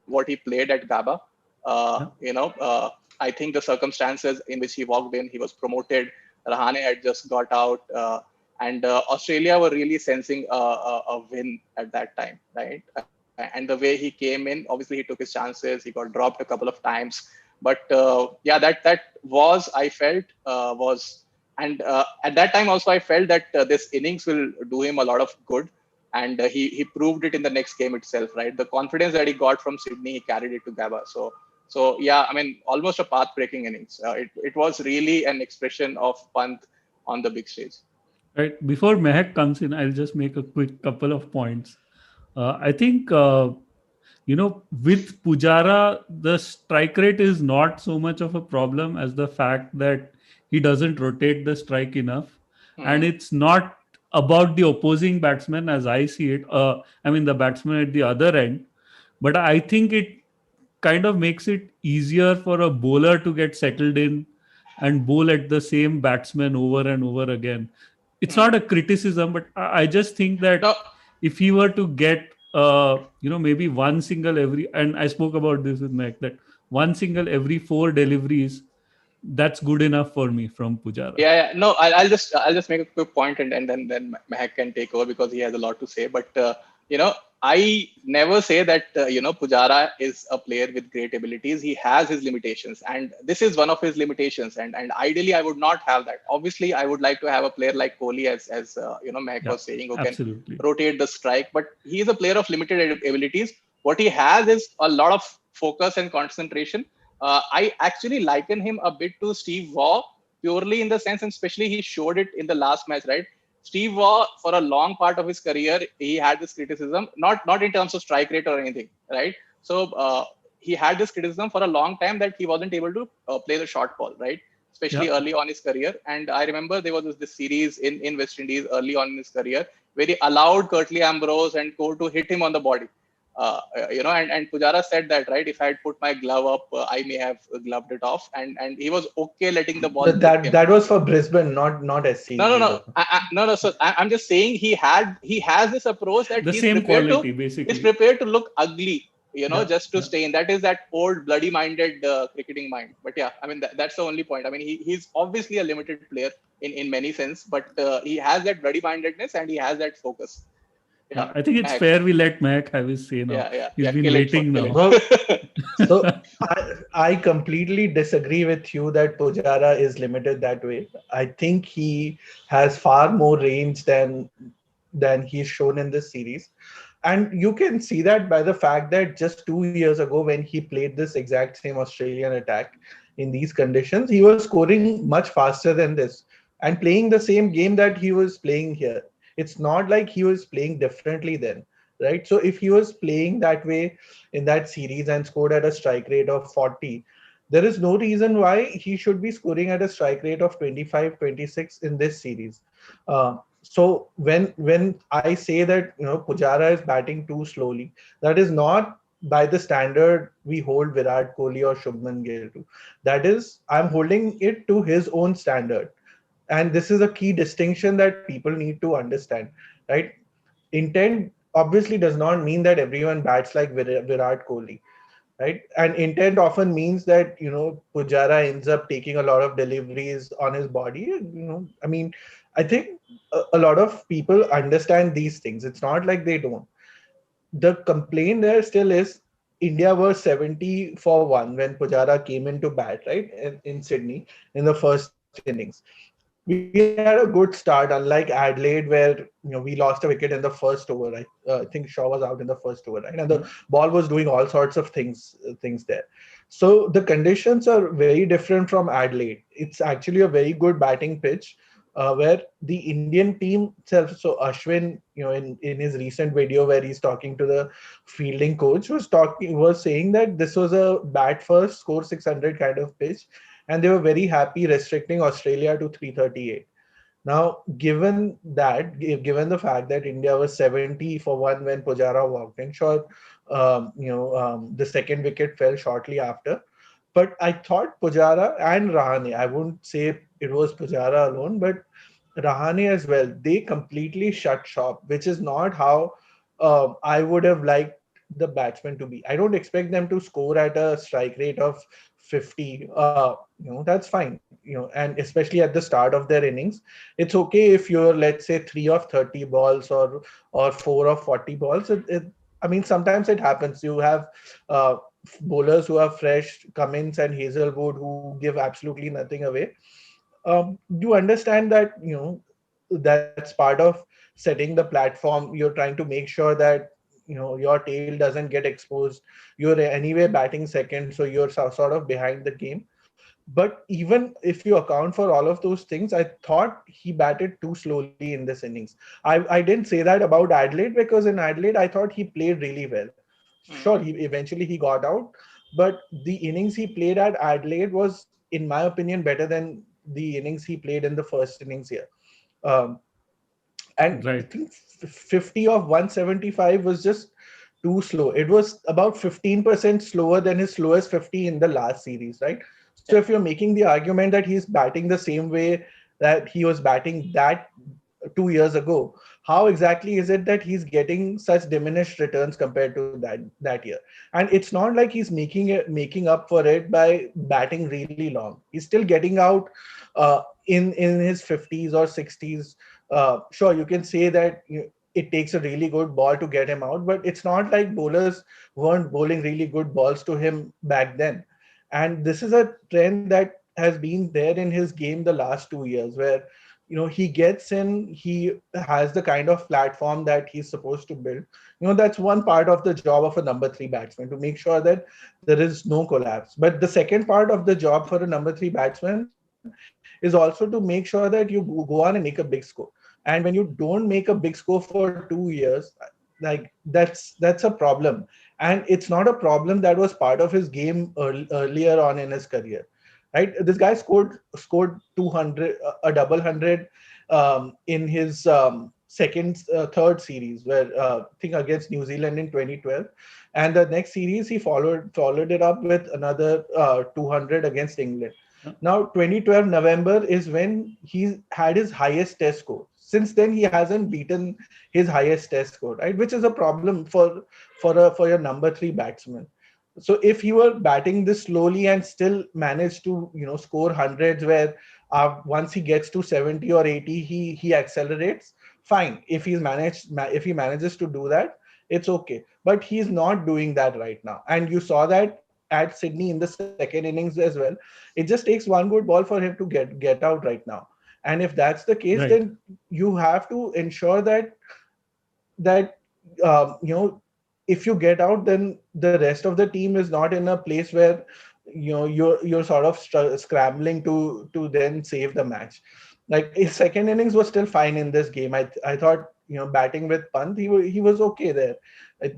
what he played at Gaba. Yeah. I think the circumstances in which he walked in, he was promoted. Rahane had just got out, and Australia were really sensing a win at that time, right? And the way he came in, obviously he took his chances. He got dropped a couple of times, but yeah, that was I felt was, and at that time also I felt that this innings will do him a lot of good, and he proved it in the next game itself, right? The confidence that he got from Sydney, he carried it to Gaba. So yeah, I mean, almost a path-breaking innings. It was really an expression of Pant on the big stage. Right. Before Mehak comes in, I'll just make a quick couple of points. I think, with Pujara, the strike rate is not so much of a problem as the fact that he doesn't rotate the strike enough. And Hmm. it's not about the opposing batsman as I see it. I mean, the batsman at the other end. But I think it kind of makes it easier for a bowler to get settled in and bowl at the same batsman over and over again. It's Hmm. not a criticism, but I just think that No, if he were to get, maybe one single every, and I spoke about this with Mac, that one single every four deliveries, that's good enough for me from Pujara. yeah. No, I'll just make a quick point, and then Mahek can take over because he has a lot to say. But I never say that Pujara is a player with great abilities. He has his limitations, and this is one of his limitations. And ideally, I would not have that. Obviously, I would like to have a player like Kohli, as Mahek Yeah, was saying, who can absolutely. rotate the strike. But he is a player of limited abilities. What he has is a lot of focus and concentration. I actually liken him a bit to Steve Waugh purely in the sense, and especially he showed it in the last match, right? Steve Waugh, for a long part of his career, he had this criticism, not in terms of strike rate or anything, right? So he had this criticism for a long time that he wasn't able to play the short ball, right? Especially Yeah. early on his career. And I remember there was this series in West Indies early on in his career where he allowed Curtly Ambrose and Co to hit him on the body. And Pujara said that, right? If I had put my glove up, I may have gloved it off, and he was okay letting the ball But prick that him. that was for Brisbane, not No, no, SC no, though. no. So I'm just saying he has this approach that The same quality, he's basically. prepared to look ugly, Yeah. just to Yeah. stay in. That is that old bloody minded cricketing mind. But yeah, I mean that's the only point. I mean he's obviously a limited player in many sense, but he has that bloody mindedness and he has that focus. Yeah, Yeah. I think it's Mahek. fair we let Mac have his say now. He's Yeah. been Kill waiting it. now. Well, so I completely disagree with you that Pujara is limited that way. I think he has far more range than he's shown in this series. And you can see that by the fact that just 2 years ago, when he played this exact same Australian attack in these conditions, he was scoring much faster than this and playing the same game that he was playing here. It's not like he was playing differently then, right? So if he was playing that way in that series and scored at a strike rate of 40, there is no reason why he should be scoring at a strike rate of 25, 26 in this series. So when I say that Pujara is batting too slowly, that is not by the standard we hold Virat Kohli or Shubman Gill to. That is, I'm holding it to his own standard, and this is a key distinction that people need to understand, right? Intent obviously does not mean that everyone bats like Virat Kohli, right? And intent often means that Pujara ends up taking a lot of deliveries on his body. I mean, I think a lot of people understand these things. It's not like they don't. The complaint there still is India was 70 for 1 when Pujara came into bat, right? In Sydney in the first innings. We had a good start, unlike Adelaide, where we lost a wicket in the first over. I think Shaw was out in the first over, right? And the Yeah. ball was doing all sorts of things there. So the conditions are very different from Adelaide. It's actually a very good batting pitch, where the Indian team itself. So Ashwin, in his recent video where he's talking to the fielding coach, was saying that this was a bat first, score 600 kind of pitch, and they were very happy restricting Australia to 338. Now, given the fact that India was 70 for 1 when Pujara walked in, sure, the second wicket fell shortly after. But I thought Pujara and Rahane, I wouldn't say it was Pujara alone, but Rahane as well, they completely shut shop, which is not how I would have liked the batsmen to be. I don't expect them to score at a strike rate of 50. That's fine. And especially at the start of their innings, it's okay if you're, let's say, 3 of 30 balls or 4 of 40 balls. I mean, sometimes it happens. You have uh, bowlers who are fresh, Cummins and Hazelwood, who give absolutely nothing away. You understand that that's part of setting the platform. You're trying to make sure that your tail doesn't get exposed. You're anyway batting second, so you're sort of behind the game. But even if you account for all of those things, I thought he batted too slowly in this innings. I didn't say that about Adelaide, because in Adelaide I thought he played really well. Sure, he eventually he got out, but the innings he played at Adelaide was, in my opinion, better than the innings he played in the first innings here. Um, and I Right. think 50 of 175 was just too slow. It was about 15% slower than his slowest 50 in the last series, right? So if you're making the argument that he's batting the same way that he was batting that 2 years ago, how exactly is it that he's getting such diminished returns compared to that year? And it's not like he's making up for it by batting really long. He's still getting out in his 50s or 60s. Sure, you can say that it takes a really good ball to get him out, but it's not like bowlers weren't bowling really good balls to him back then. And this is a trend that has been there in his game the last 2 years, where he gets in, he has the kind of platform that he's supposed to build. That's one part of the job of a number three batsman, to make sure that there is no collapse. But the second part of the job for a number three batsman is to is also to make sure that you go on and make a big score. And when you don't make a big score for 2 years, like that's a problem. And it's not a problem that was part of his game earlier on in his career, right? This guy scored 200, a double hundred, in his third series, where I think against New Zealand in 2012, and the next series he followed it up with another 200 against England. Yeah. Now 2012 November is when he had his highest test score. Since then he hasn't beaten his highest test score, right? Which is a problem for your number three batsman. So if he were batting this slowly and still managed to score hundreds, where once he gets to 70 or 80 he accelerates, fine. If he manages to do that, it's okay. But he's not doing that right now, and you saw that at Sydney in the second innings as well. It just takes one good ball for him to get out right now. And if that's the case, Right. then you have to ensure that if you get out, then the rest of the team is not in a place where you're sort of scrambling to then save the match. Like his second innings was still fine in this game. I thought, batting with Pant, he was okay there.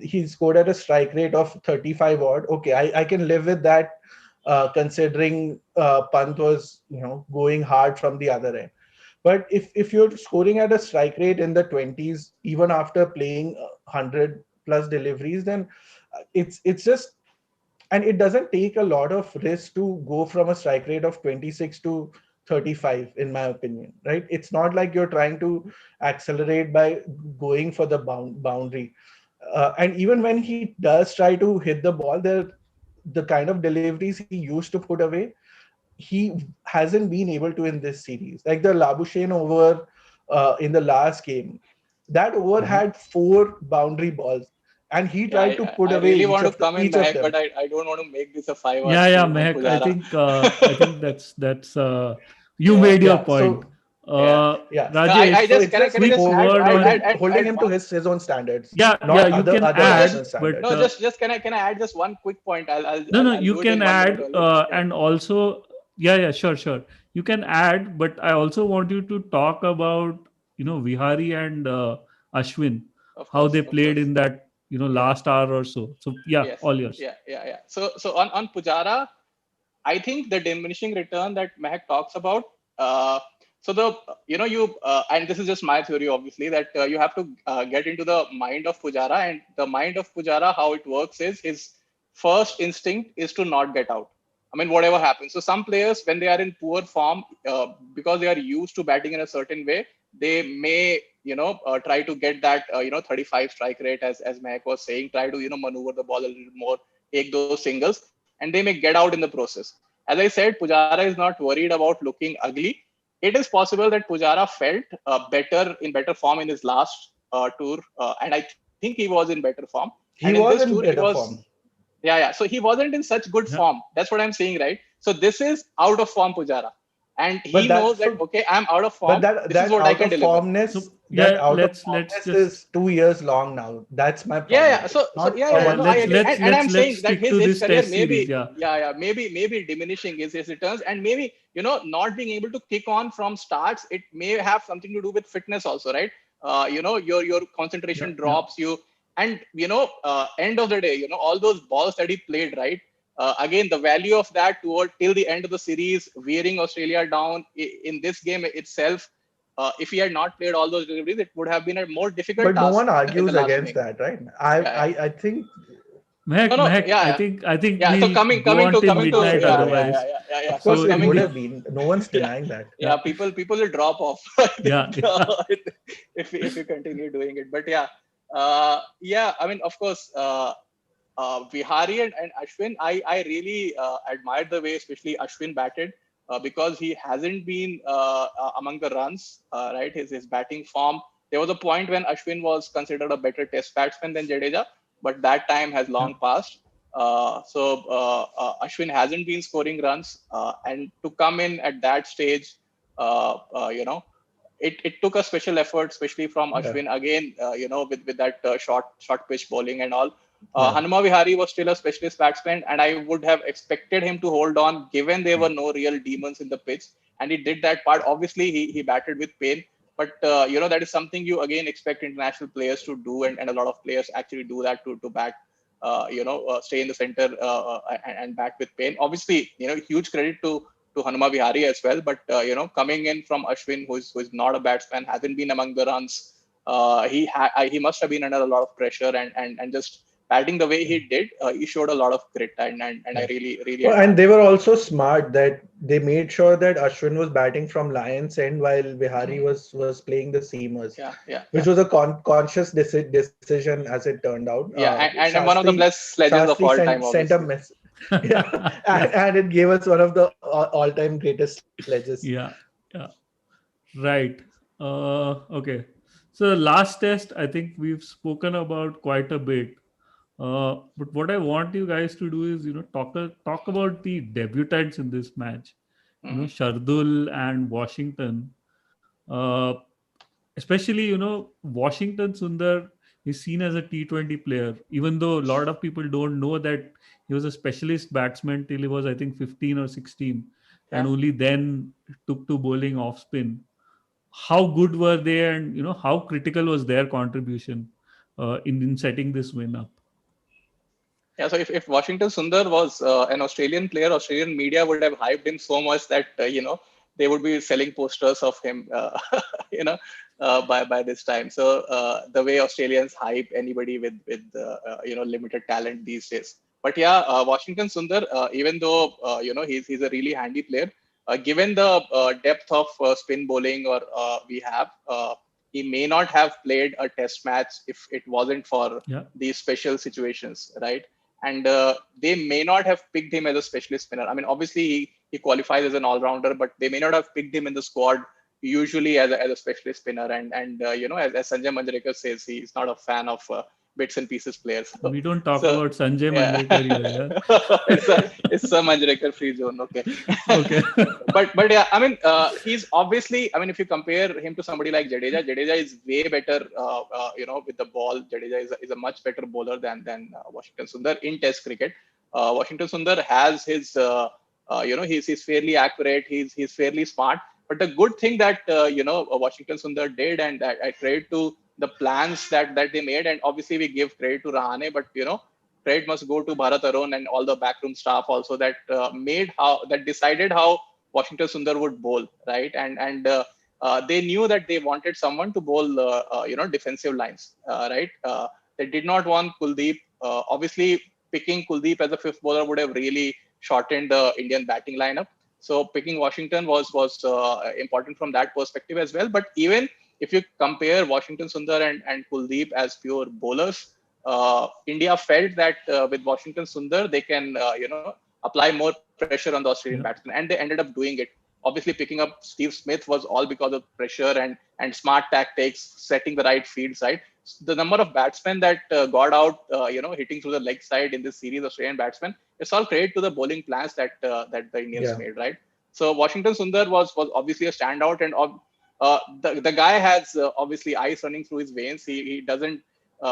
He scored at a strike rate of 35 odd. Okay, I can live with that, considering Pant was going hard from the other end. But if you're scoring at a strike rate in the 20s, even after playing 100 plus deliveries, then it's just, and it doesn't take a lot of risk to go from a strike rate of 26 to 35, in my opinion, right? It's not like you're trying to accelerate by going for the boundary. And even when he does try to hit the ball, the kind of deliveries he used to put away, he hasn't been able to in this series. Like the Labuschagne over in the last game, that over Mhm. had 4 boundary balls, and he Yeah, tried to put I away really want to come in, each of Mahek, but them. I don't want to make this a 5 hour Yeah, yeah, stream on Mehak. I Pujara. think I think that's you Yeah, made your Yeah. point. So yeah. yeah. No, I Rajesh, So just it's just can I quick just word on. holding add him to one. his own standards, Yeah, yeah, not you can other No, add, batsmen's just but standards. no, just can I add just one quick point? no, no, I'll you do it can in 1 minute add, only. Yeah. and also, yeah, yeah, sure, sure, you can add, but I also want you to talk about Vihari and Ashwin, how they Of played course. in that Yeah. last hour or so. So yeah, Yes. all yours. Yeah. So on Pujara, I think the diminishing return that Mahek talks about. Uh, so the you and this is just my theory, obviously, that you have to get into the mind of Pujara, and the mind of Pujara, how it works is his first instinct is to not get out. I mean, whatever happens. So some players, when they are in poor form, because they are used to batting in a certain way, they may try to get that 35 strike rate, as Mahek was saying, try to maneuver the ball a little more, take those singles, and they may get out in the process. As I said, Pujara is not worried about looking ugly. It is possible that Pujara felt better form in his last tour, and I think he was in better form. And in He this was tour, in it better was form, yeah. So he wasn't in such good Yeah, form. That's what I'm saying, right? So this is out of form Pujara, and but he knows that okay, I'm out of form. This is that what I out can of deliver. formness, so yeah, let's is just 2 years long now. That's my Yeah, problem. yeah. It's not Yeah, a yeah, yeah. one No, I year let's agree, thing. let's and let's I'm let's saying that stick to his this career test maybe, series. Yeah. maybe diminishing his returns, and maybe not being able to kick on from starts. It may have something to do with fitness also, right? Your Yeah, concentration yeah. drops, and end of the day, all those balls that he played, right? Again, the value of that toward till the end of the series, wearing Australia down in this game itself. If he had not played all those deliveries, it would have been a more difficult But no task one in the argues last against inning. that, right? Yeah, yeah. I think Mehak, No, Mehak, yeah, I think yeah. So we'll go on till of coming course to midnight it would have yeah, been. otherwise. yeah, yeah, yeah. Of So course So it coming would to have been. No one's yeah, denying that. yeah. yeah, People will drop off. I yeah, think yeah. if you continue doing it. But yeah, yeah. I mean, of course, Vihari and Ashwin, I really admired the way, especially Ashwin batted, because he hasn't been among the runs, right? His batting form. There was a point when Ashwin was considered a better Test batsman than Jadeja, but that time has Yeah. long passed. So Ashwin hasn't been scoring runs, and to come in at that stage, uh, uh, you know, it took a special effort, especially from Yeah. Ashwin again, with that short pitch bowling and all. Yeah. Hanuma Vihari was still a specialist batsman, and I would have expected him to hold on, given there were no real demons in the pitch. and he did that part. Obviously, he batted with pain, but that is something you again expect international players to do, and a lot of players actually do that to bat. Stay in the center and bat with pain. Obviously, huge credit to Hanuma Vihari as well. But coming in from Ashwin, who is not a batsman, hasn't been among the runs. He must have been under a lot of pressure, and just batting the way he did, he showed a lot of grit, and I Yeah. really really Oh, and admire they him. were also smart that they made sure that Ashwin was batting from Lions end while Vihari Mhm. was playing the seamers, Yeah, yeah, which yeah, was a conscious decision as it turned out. yeah, and one of the best sledges of Shastri all time, sent a obviously. mess. Yeah, Yeah, and it gave us one of the all-time greatest sledges. yeah, yeah. Right. Okay. So the last test, I think we've spoken about quite a bit. But what I want you guys to do is, talk about the debutants in this match. Mhm. Shardul and Washington. Uh, Especially, Washington Sundar is seen as a T20 player, even though a lot of people don't know that he was a specialist batsman till he was, I think, 15 or 16, and Yeah. only then took to bowling off spin. How good were they, and how critical was their contribution in setting this win up? Yeah, so if Washington Sundar was an Australian player, Australian media would have hyped him so much that they would be selling posters of him, you know, by this time. So the way Australians hype anybody with limited talent these days. But yeah, Washington Sundar, even though he's a really handy player, given the depth of spin bowling or we have, he may not have played a test match if it wasn't for Yeah, these special situations, right? And they may not have picked him as a specialist spinner. I mean, obviously he qualifies as an all-rounder, but they may not have picked him in the squad usually as a specialist spinner. And as Sanjay Manjrekar says, he's not a fan of bits and pieces players. So, we don't talk so about Sanjay yeah, Manjrekar here. it's a Manjrekar free zone. Okay. Yeah. Okay. But yeah, I mean, he's obviously. I mean, if you compare him to somebody like Jadeja is way better. With the ball, Jadeja is a much better bowler than Washington Sundar in Test cricket. Washington Sundar has he's fairly accurate. He's fairly smart. But the good thing that Washington Sundar did, and I credit to the plans that they made, and obviously we give credit to Rahane, but credit must go to Bharat Arun and all the backroom staff also that decided how Washington Sundar would bowl, right? And they knew that they wanted someone to bowl, defensive lines, right? They did not want Kuldeep. Obviously, picking Kuldeep as a fifth bowler would have really shortened the Indian batting lineup. So picking Washington was important from that perspective as well. But even if you compare Washington Sundar and Kuldeep as pure bowlers, India felt that with Washington Sundar, they can, apply more pressure on the Australian batsmen, Yeah. and they ended up doing it. Obviously, picking up Steve Smith was all because of pressure and smart tactics, setting the right fields, right? The number of batsmen that got out, hitting through the leg side in this series, Australian batsmen, it's all credit to the bowling plans that the Indians Yeah. made, right? So Washington Sundar was obviously a standout, and the guy has obviously ice running through his veins. He doesn't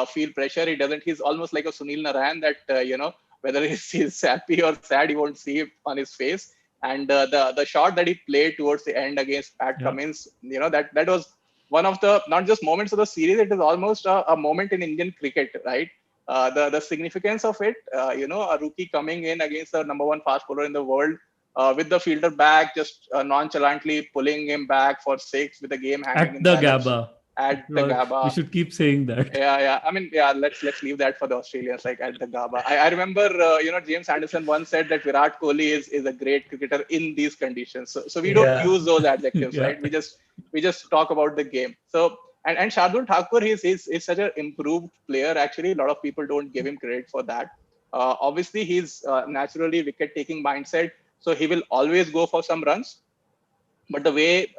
feel pressure. He doesn't. He's almost like a Sunil Narayan that whether he's happy or sad, he won't see it on his face. And the shot that he played towards the end against Pat Yeah. Cummins, that was one of the not just moments of the series. It is almost a moment in Indian cricket, right? The significance of it, a rookie coming in against the number one fast bowler in the world, with the fielder back, just nonchalantly pulling him back for six with the game hanging At in the the balance Gabba. at the We Gabba. should keep saying that. Yeah. I mean, yeah. Let's leave that for the Australians, like at the Gabba. I remember, James Anderson once said that Virat Kohli is a great cricketer in these conditions. So we don't Yeah. use those adjectives, Yeah. right? We just talk about the game. So and Shardul Thakur, he's such an improved player. Actually, a lot of people don't give him credit for that. Obviously, he's naturally wicket taking mindset, so he will always go for some runs, but the way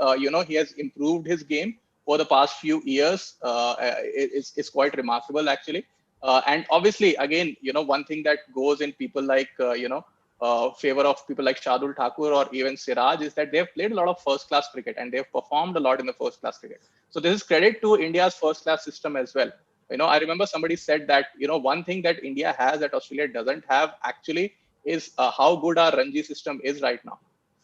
he has improved his game over the past few years is quite remarkable actually. And obviously, again, one thing that goes in people like favor of people like Shardul Thakur or even Siraj is that they've played a lot of first class cricket and they've performed a lot in the first class cricket. So this is credit to India's first class system as well. I remember somebody said that one thing that India has that Australia doesn't have actually is how good our Ranji system is right now.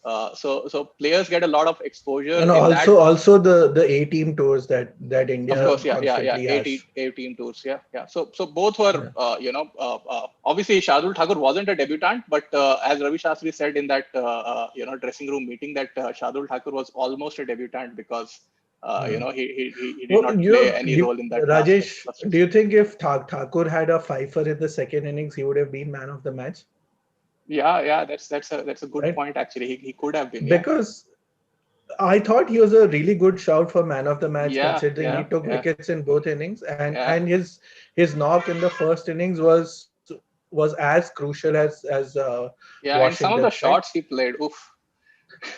So players get a lot of exposure And in that. also the A team tours that Of India course, yeah. constantly has. A team tours, yeah. So both were, Yeah. obviously Shardul Thakur wasn't a debutant, but as Ravi Shastri said in that, dressing room meeting, that Shardul Thakur was almost a debutant because, Yeah. he did Well, not play any role in that last test. Rajesh, First do test. you think if Thakur had a fifer in the second innings, he would have been man of the match? Yeah. That's a good Right? point actually. He could have been, yeah. Because I thought he was a really good shout for man of the match, Yeah, considering he yeah, took yeah, wickets in both innings, and yeah, his knock in the first innings was as crucial as yeah. And some of the Washington's, right? shots he played, oof.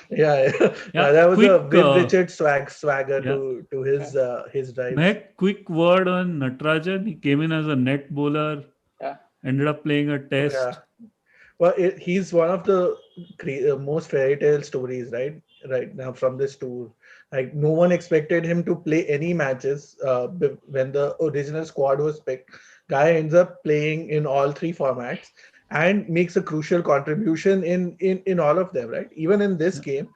Yeah, Yeah, yeah, that was a quick. Viv Richards swagger Yeah, to Yeah, his drives. Mahek, quick word on Natarajan. He came in as a net bowler, yeah, ended up playing a Yeah. test. Well, he's one of the most fairy tale stories, right now from this tour. Like no one expected him to play any matches when the original squad was picked. Guy ends up playing in all three formats and makes a crucial contribution in all of them, right? Even in this Yeah, game,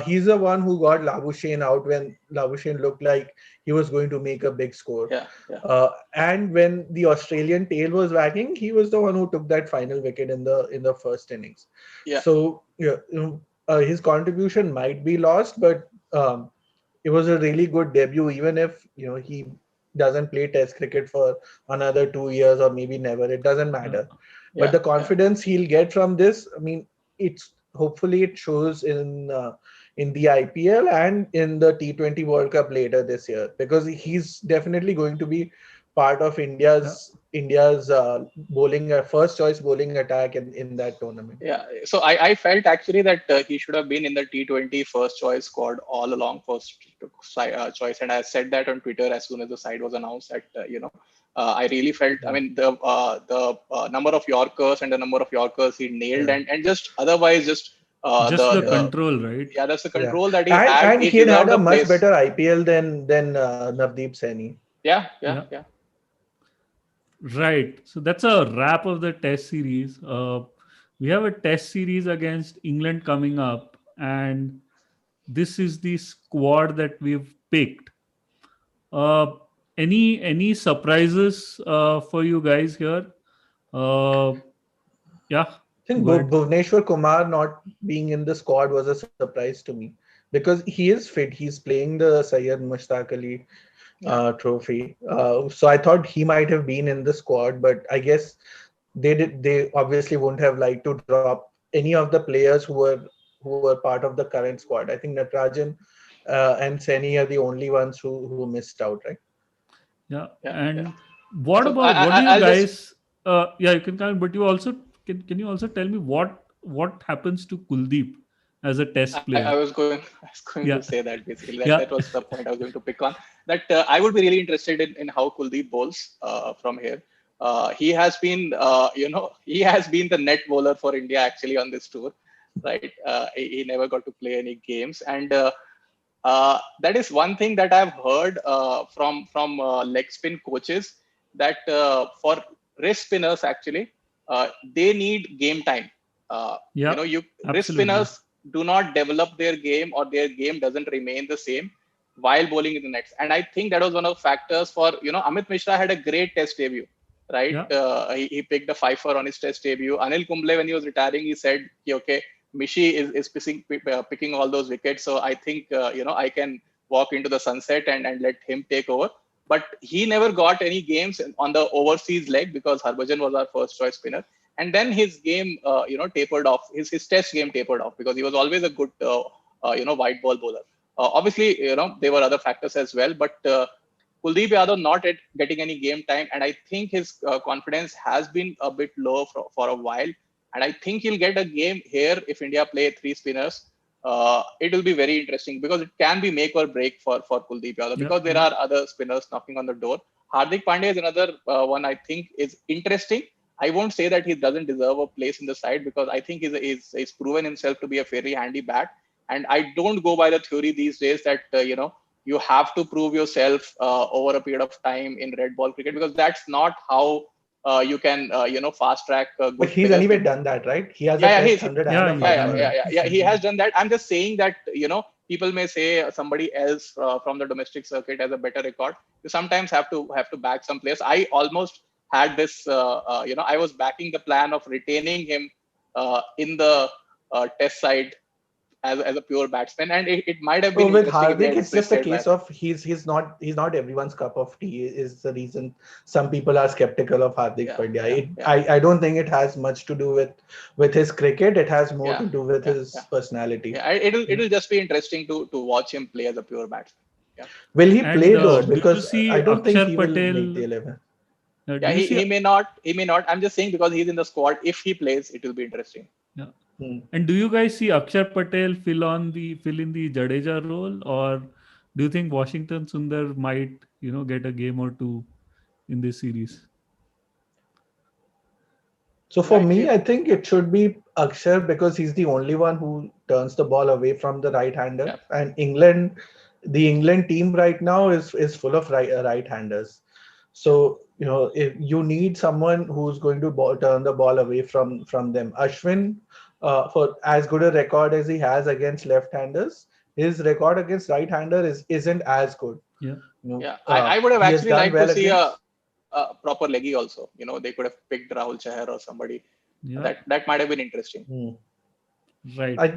he's the one who got Labuschagne out when Labuschagne looked like he was going to make a big score. yeah. And when the Australian tail was wagging, he was the one who took that final wicket in the first innings. Yeah. So yeah, his contribution might be lost, but it was a really good debut. Even if he doesn't play Test cricket for another 2 years or maybe never, it doesn't yeah, matter. But Yeah, the yeah, confidence he'll get from this, I mean, it's hopefully it shows in the IPL and in the T20 World Cup later this year, because he's definitely going to be part of yeah. India's bowling first choice bowling attack in that tournament. yeah. So I felt actually that he should have been in the T20 first choice squad all along, choice, and I said that on Twitter as soon as the side was announced. That I really felt. I Yeah. mean, the number of Yorkers and the number of Yorkers he nailed, Yeah. and just otherwise just Just the Yeah. the control, right? yeah, that's the Yeah. control that he And had. he He had had deserved a a much place. better IPL than Navdeep Saini. Yeah. Yeah, Yeah. right. So that's a wrap of the test series. We have a test series against England coming up, and this is the squad that we've picked. Uh, any surprises for you guys here? Uh, yeah, I think go ahead. Bhuvneshwar Kumar not being in the squad was a surprise to me, because he is fit. He's playing the Syed Mushtaq Ali Yeah. trophy. So I thought he might have been in the squad, but I guess they obviously wouldn't have liked to drop any of the players who were part of the current squad. I think Natarajan and Seni are the only ones who missed out, right? Yeah, Yeah. and what So about what do you I'll just guys? Yeah, you can comment, but you also can you also tell me what happens to Kuldeep as a test I player? was going I was going to Yeah, say that basically that yeah, was the point I was going to pick on. That I would be really interested in how Kuldeep bowls from here. He has been he has been the net bowler for India actually on this tour, right? He never got to play any games, and that is one thing that I've heard from leg spin coaches, that for wrist spinners actually they need game time. yeah, You wrist absolutely. spinners do not develop their game, or their game doesn't remain the same while bowling in the nets. And I think that was one of the factors for Amit Mishra had a great test debut, right? Yeah, He picked a fifer on his test debut. Anil Kumble, when he was retiring, he said, okay, Mishi is picking all those wickets. So I think, I can walk into the sunset and let him take over. But he never got any games on the overseas leg because Harbhajan was our first choice spinner. And then his game, tapered off. His test game tapered off because he was always a good, white ball bowler. Obviously, there were other factors as well, but Kuldeep Yadav not getting any game time, and I think his confidence has been a bit low for a while. And I think he'll get a game here if India play three spinners. It will be very interesting because it can be make or break for Kuldeep Yadav, yeah, because there yeah, are other spinners knocking on the door. Hardik Pandya is another one I think is interesting. I won't say that he doesn't deserve a place in the side, because I think he's proven himself to be a very handy bat. And I don't go by the theory these days that you have to prove yourself over a period of time in red ball cricket, because that's not how you can fast track But good he's players. anyway done that, right? He has a Yeah, yeah, test 100 and Yeah, a he's done 500. that. he has done that. I'm just saying that people may say somebody else from the domestic circuit has a better record. You sometimes have to back some players. I almost had this. I was backing the plan of retaining him in the test side as a pure batsman, and it might have So been with interesting if he Hardik, had it's just a played case back. of he's not everyone's cup of tea is the reason some people are skeptical of Hardik Yeah, Pandya. yeah, yeah, I don't think it has much to do with his cricket. It has more yeah, to do with yeah, yeah. his personality. Yeah, it'll Yeah. it'll just be interesting to watch him play as a pure batsman. Yeah, Will he And play though? do you Because see I don't think Akshar he will make the Patel? 11. yeah. Do you He see? may not. He may not. I'm just saying because he's in the squad. If he plays, it will be interesting. Yeah. Hmm. And do you guys see Akshar Patel fill in the Jadeja role, or do you think Washington Sundar might get a game or two in this series? So for Yeah, me, I think it should be Akshar because he's the only one who turns the ball away from the right-hander. yeah, And the England team right now is full of right-handers. So if you need someone who's going to turn the ball away from them. Ashwin, for as good a record as he has against left-handers, his record against right-hander isn't as good. Yeah. yeah. I would have He has actually done liked to well see against. a proper leggy also. They could have picked Rahul Chahar or somebody. Yeah. That might have been interesting. Hmm. Right. I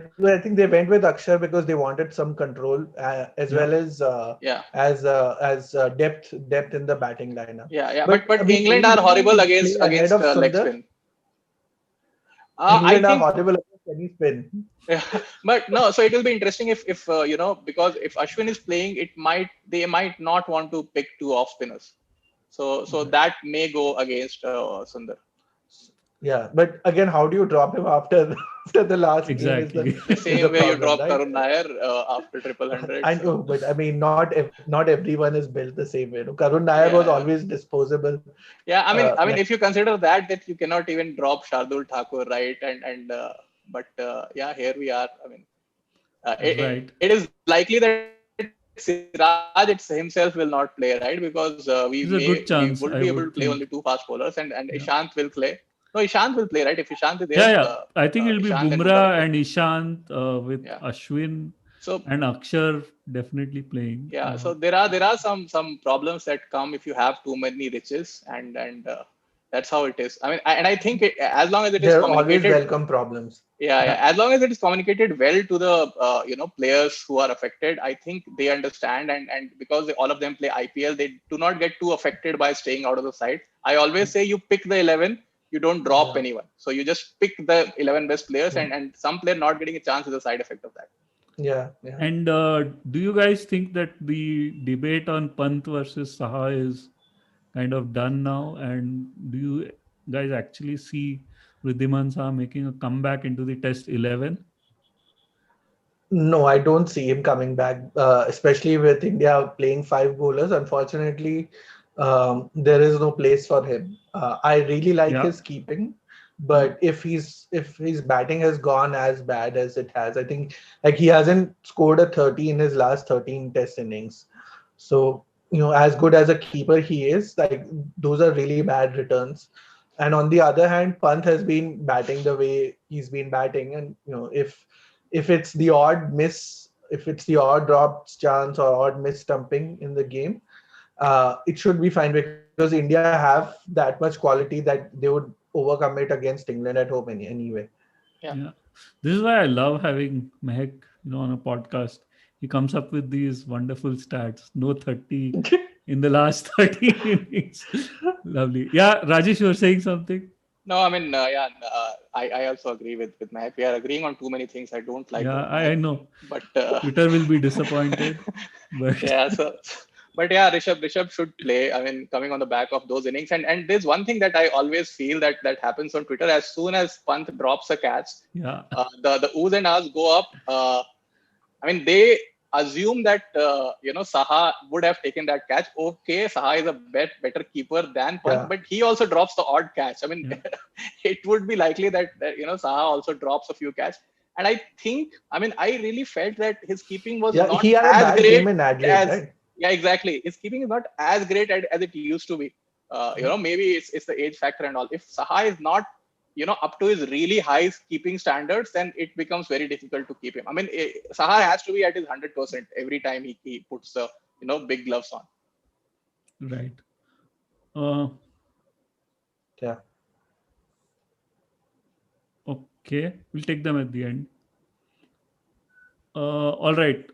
think they went with Akshar because they wanted some control as Yeah. well as Yeah, depth in the batting lineup. yeah, yeah. But But but will England he are horrible really play against ahead of leg Sundar? spin. I England are think. horrible against any spin. Yeah, but no, so it will be interesting if because if Ashwin is playing, they might not want to pick two off spinners, so Right. that may go against Sundar. Yeah, but again, how do you drop him after after the last game Exactly. The is the same way you problem, drop right? Karun Nair after triple hundred. I know, So but I mean, not everyone is built the same way. Karun Nair was yeah, always disposable. yeah. I mean, Like if you consider that you cannot even drop Shardul Thakur, right? And but yeah, here we are. I mean, Right. it is likely that Siraj himself will not play, right? Because we There's a would be good able to chance, play I only two would fast think. bowlers, and Ishant Yeah. will play. No, Ishant will play, right? If Ishant is there, Yeah, yeah. I think it'll be Ishant and Bumrah will Bumrah play. and Ishant with Yeah. Ashwin So and Akshar definitely playing. yeah, so there are some problems that come if you have too many riches, and that's how it is. And I think as long as it is there are always communicated. welcome problems. Yeah, yeah. Yeah. As long as it is communicated well to the players who are affected, I think they understand, and because all of them play IPL, they do not get too affected by staying out of the side. I always say you pick the 11, you don't drop Yeah, anyone. So you just pick the 11 best players, yeah, and some player not getting a chance is a side effect of that. yeah, yeah. And do you guys think that the debate on Pant versus Saha is kind of done now? And do you guys actually see Riddhiman Saha making a comeback into the Test 11? No, I don't see him coming back, especially with India playing five bowlers. Unfortunately, there is no place for him. I really like Yeah. his keeping, Yeah. but if his batting has gone as bad as it has, I think like he hasn't scored a 30 in his last 13 Test innings. So as good as a keeper he is, like those are really bad returns. And on the other hand, Pant has been batting the way he's been batting, and if it's the odd miss, if it's the odd drop chance or odd miss stumping in the game, it should be fine because India have that much quality that they would overcome it against England at home anyway. Yeah. Yeah. This is why I love having Mahek, on a podcast. He comes up with these wonderful stats. No 30 in the last 30 innings. Lovely. Yeah, Rajesh, you were saying something? No, yeah, I also agree with Mahek. We are agreeing on too many things. I don't like Yeah, about I Mahek, know. but Twitter will be disappointed. But yeah, but yeah, Rishabh should play. Coming on the back of those innings, and there's one thing that I always feel that happens on Twitter. As soon as Pant drops a catch, yeah, the oohs and ahs go up. They assume that Saha would have taken that catch. Okay, Saha is a better keeper than Pant, Yeah, but he also drops the odd catch. yeah. It would be likely that Saha also drops a few catch. And I think, I really felt that his keeping was yeah, not he had a as bad great game in Adelaide, as, right? yeah, exactly. His keeping is not as great as it used to be. Maybe it's the age factor and all. If Saha is not up to his really high keeping standards, then it becomes very difficult to keep him. I mean, Saha has to be at his 100% every time he puts the big gloves on. Right. Uh, Yeah. okay, we'll take them at the end. All right.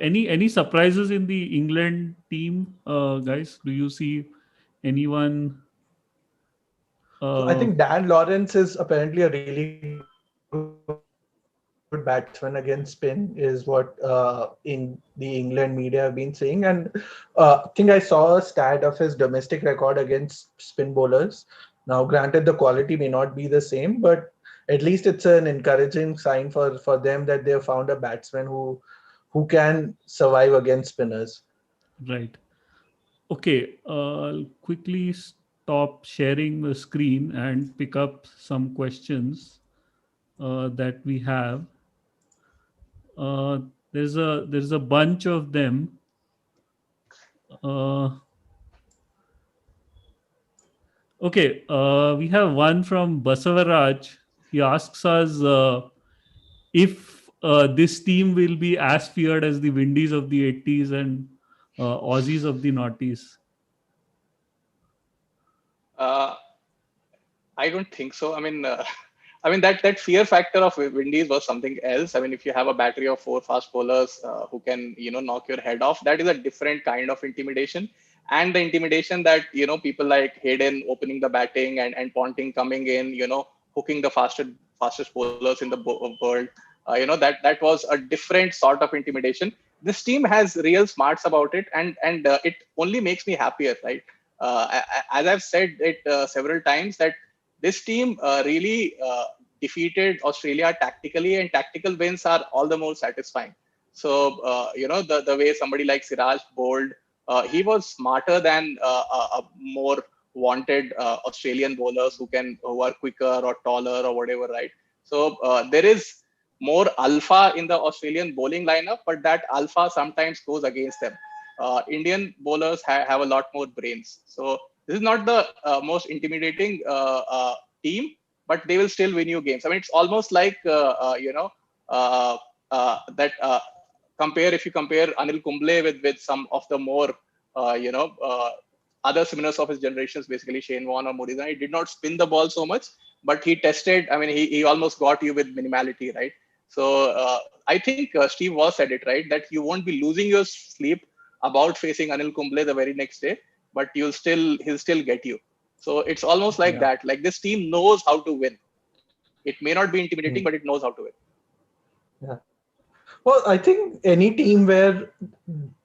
Any surprises in the England team, guys? Do you see anyone? So I Uh, think Dan Lawrence is apparently a really good batsman against spin, is what in the England media have been saying. And I think I saw a stat of his domestic record against spin bowlers. Now, granted, the quality may not be the same, but at least it's an encouraging sign for them that they have found a batsman who can survive against spinners. right. Okay. I'll quickly stop sharing the screen and pick up some questions that we have. Uh, there's a bunch of them. Uh, okay, we have one from Basavaraj. He asks us if this team will be as feared as the Windies of the 80s and Aussies of the noughties. Uh, I don't think so. I mean, that fear factor of Windies was something else. I mean, if you have a battery of four fast bowlers who can knock your head off, that is a different kind of intimidation. And the intimidation that people like Hayden opening the batting and Ponting coming in, hooking the fastest bowlers in the world. That was a different sort of intimidation. This team has real smarts about it, and it only makes me happier, right? As I've said it several times, that this team really defeated Australia tactically, and tactical wins are all the more satisfying. So, the way somebody like Siraj bowled, he was smarter than more wanted Australian bowlers who are quicker or taller or whatever, right? So, there is more alpha in the Australian bowling lineup, but that alpha sometimes goes against them. Indian bowlers have a lot more brains. So, this is not the most intimidating team, but they will still win you games. I mean, it's almost like that. Compare if you compare Anil Kumble with some of the more uh, you know uh, other spinners of his generations, basically Shane Warne or Morrison. He did not spin the ball so much, but he tested. I mean, he almost got you with minimality, right? So I think Steve was said it right, that you won't be losing your sleep about facing Anil Kumble the very next day, but he'll still get you. So it's almost like Yeah. that. Like, this team knows how to win. It may not be intimidating, Hmm. but it knows how to win. Yeah. Well, I think any team where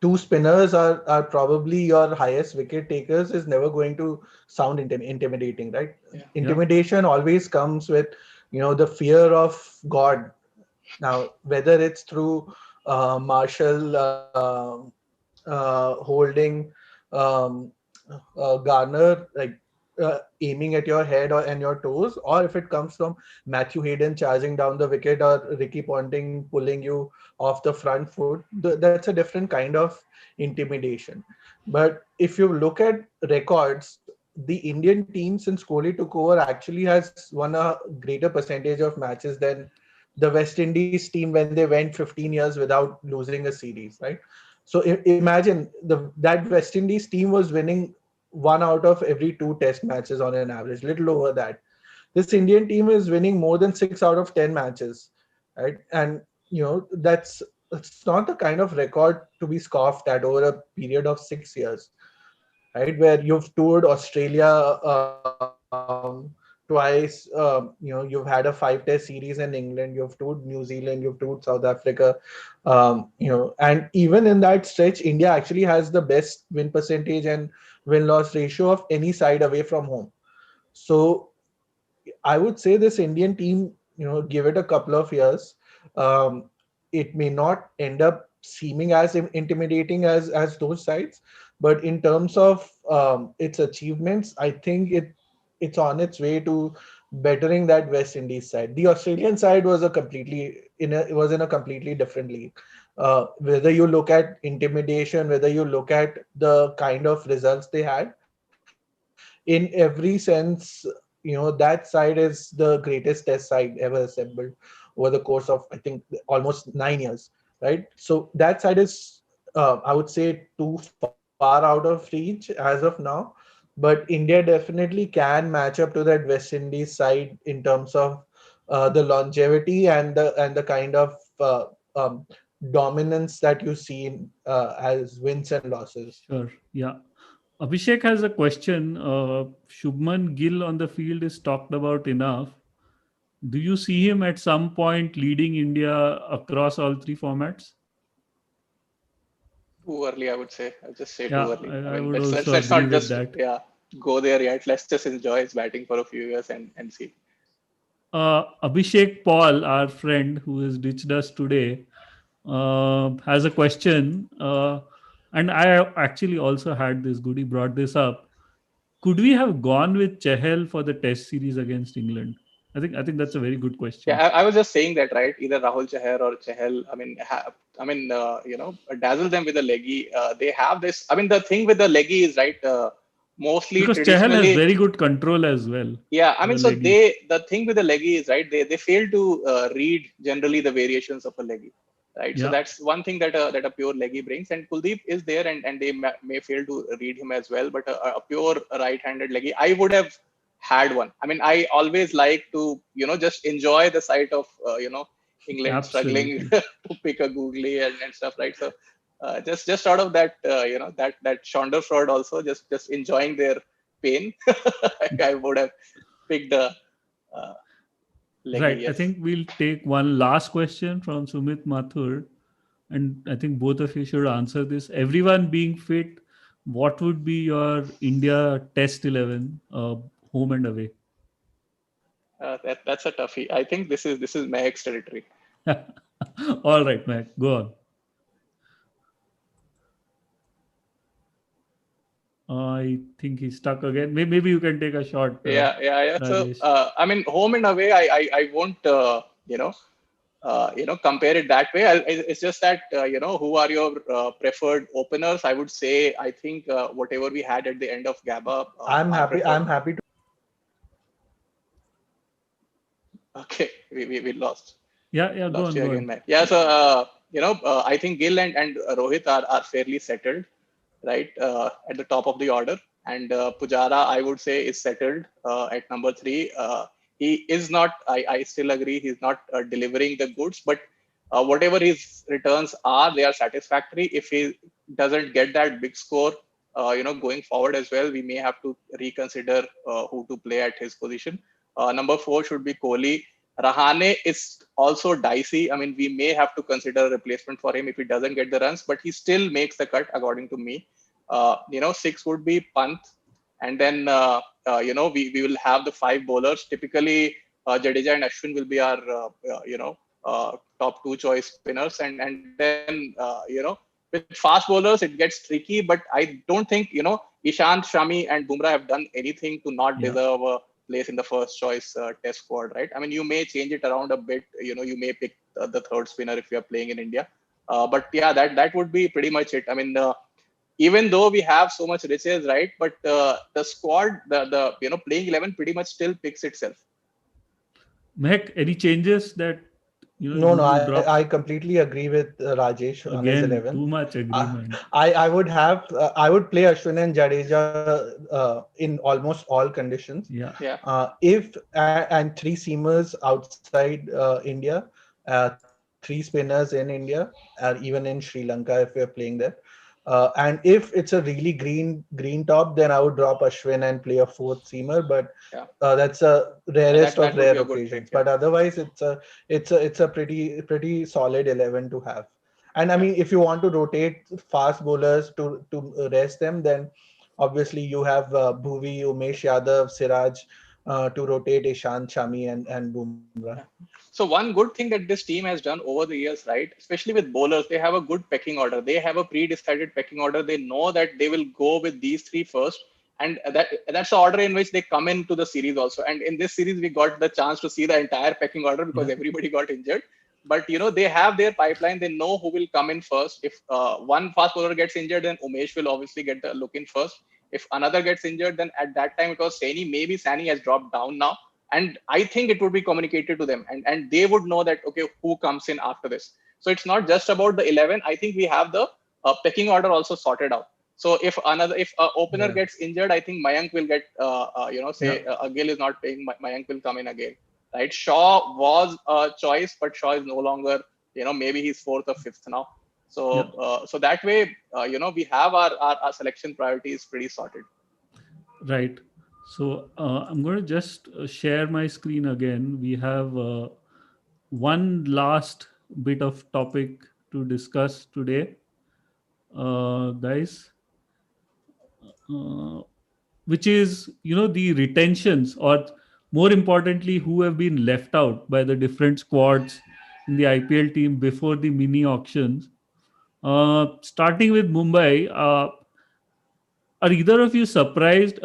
two spinners are probably your highest wicket takers is never going to sound intimidating, right? Yeah. Yeah. Intimidation always comes with, the fear of God. Now, whether it's through Marshall holding um, Garner, like aiming at your head and your toes, or if it comes from Matthew Hayden charging down the wicket or Ricky Ponting pulling you off the front foot, that's a different kind of intimidation. But if you look at records, the Indian team since Kohli took over actually has won a greater percentage of matches than the West Indies team when they went 15 years without losing a series, right? So imagine that West Indies team was winning one out of every two test matches on an average, little over that. This Indian team is winning more than 6 out of 10 matches, right? And that's not the kind of record to be scoffed at over a period of 6 years, right? Where you've toured Australia twice, you've had a 5 test series in England, you've toured New Zealand, you've toured South Africa, and even in that stretch, India actually has the best win percentage and win loss ratio of any side away from home. So I would say this Indian team, give it a couple of years. Um, it may not end up seeming as intimidating as those sides, but in terms of its achievements, I think it's on its way to bettering that West Indies side. The Australian side was in a completely different league. Whether you look at intimidation, whether you look at the kind of results they had, in every sense, that side is the greatest test side ever assembled over the course of, I think, almost 9 years, right? So that side is, I would say, too far out of reach as of now. But India definitely can match up to that West Indies side in terms of the longevity and the kind of um, dominance that you see in, as wins and losses. Sure. Yeah. Abhishek has a question. Shubman Gill on the field is talked about enough. Do you see him at some point leading India across all three formats? Too early, I would say. I just say Yeah, too early. I I mean, would let's also let's agree not with just that. go there yet. Let's just enjoy his batting for a few years and see. Abhishek Paul, our friend who has ditched us today, has a question. And I actually also had this. Goody brought this up. Could we have gone with Chahal for the Test series against England? I think that's a very good Yeah, question. I was just saying that, right? Either Rahul Chahar or Chahal. Dazzle them with a leggy. They have this. I mean, the thing with the leggy is, right. Mostly Because Chahal has traditionally, very good control as well yeah. I for mean, a so leggy. the thing with the leggy is, right. They fail to read generally the variations of a leggy, right? So Yeah, that's one thing that a pure leggy brings. And Kuldeep is there, and they may fail to read him as well. But a pure right-handed leggy, I would have had one. I mean, I always like to just enjoy the sight of England struggling absolutely. to pick a googly and stuff, right? So just out of that that Fraud also just enjoying their pain, I would have picked a uh, leggy. Right. I Yes. think we'll take one last question from Sumit Mathur. And I think both of you should answer this. Everyone being fit, what would be your India Test 11, home and away? That's a toughie. I think this is Mahek's territory. All right, Mac, go on. I think he's stuck again. Maybe you can take a shot, Yeah. So Rajesh. I mean, home and away, I won't compare it that way. It's just that who are your preferred openers? I would say I think whatever we had at the end of Gabba I'm are happy. preferred. I'm happy to. Okay, we Yeah, go lost on, you go again, on. man. Yeah, so I think Gill and Rohit are fairly settled, right, at the top of the order. And Pujara, I would say, is settled at number three. He is not. I still agree. He's not delivering the goods, but whatever his returns are, they are satisfactory. If he doesn't get that big score, going forward as well, we may have to reconsider who to play at his position. Number four should be Kohli. Rahane is also dicey. I mean, we may have to consider a replacement for him if he doesn't get the runs, but he still makes the cut, according to me. Six would be Pant, and then we will have the five bowlers. Typically, Jadeja and Ashwin will be our top two choice spinners, and then with fast bowlers it gets tricky. But I don't think Ishant, Shami, and Bumrah have done anything to not Yeah. deserve a place in the first choice test squad, right? I mean, you may change it around a bit. You may pick the third spinner if you're playing in India. But yeah, that would be pretty much it. I mean, even though we have so much riches, right? But the squad, the playing 11 pretty much still picks itself. Mehak, any changes that No, you no, would I drop? completely agree with Rajesh on his Again, 11. too much Uh, agreement. I would play Ashwin and Jadeja in almost all conditions. Yeah. Yeah. If and three seamers outside India, three spinners in India, or even in Sri Lanka if we're playing there. And if it's a really green top, then I would drop Ashwin and play a fourth seamer. But Yeah. that's a That rarest of that would be rare a good pick. occasions. Yeah. But otherwise, it's a pretty solid 11 to have. And I Yeah. mean, if you want to rotate fast bowlers to rest them, then obviously you have Bhuvi, Umesh Yadav, Siraj to rotate Ishant, Shami, and Bumrah. Yeah. So one good thing that this team has done over the years, right, especially with bowlers, they have a good pecking order. They have a pre-decided pecking order. They know that they will go with these three first, and that's the order in which they come into the series also. And in this series, we got the chance to see the entire pecking order because Yeah. everybody got injured. But they have their pipeline. They know who will come in first. If one fast bowler gets injured, then Umesh will obviously get the look in first. If another gets injured, then at that time it was Saini. Maybe Saini has dropped down now, and I think it would be communicated to them, and they would know that okay, who comes in after this. So it's not just about the 11. I think we have the pecking order also sorted out. So if a opener Yeah. gets injured, I think Mayank will get Yeah. say Gill is not playing, Mayank will come in again, right? Shaw was a choice, but Shaw is no longer, maybe he's fourth or fifth now. Yeah. So that way, we have our selection priorities pretty sorted. Right. So I'm going to just share my screen again. We have one last bit of topic to discuss today, guys, uh, which is the retentions, or more importantly, who have been left out by the different squads in the IPL team before the mini auctions. Starting with Mumbai, are either of you surprised?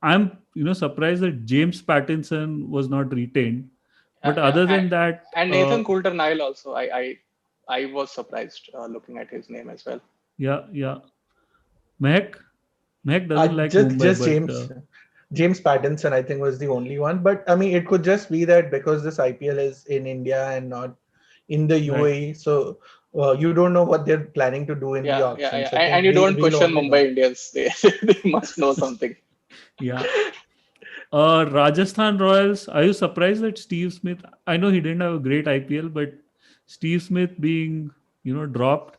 I'm surprised that James Pattinson was not retained. But Yeah, other than that, and Nathan Coulter Nile also. I was surprised looking at his name as well. yeah, yeah. Mehak, Mehak I doesn't like just Mumbai, just but James Pattinson, I think, was the only one. But I mean, it could just be that because this IPL is in India and not in the right, UAE, so you don't know what they're planning to do in the Yeah. auctions. I And think you don't we'll question only know. Mumbai Indians. They must know something. yeah. Rajasthan Royals. Are you surprised that Steve Smith? I know he didn't have a great IPL, but Steve Smith being dropped.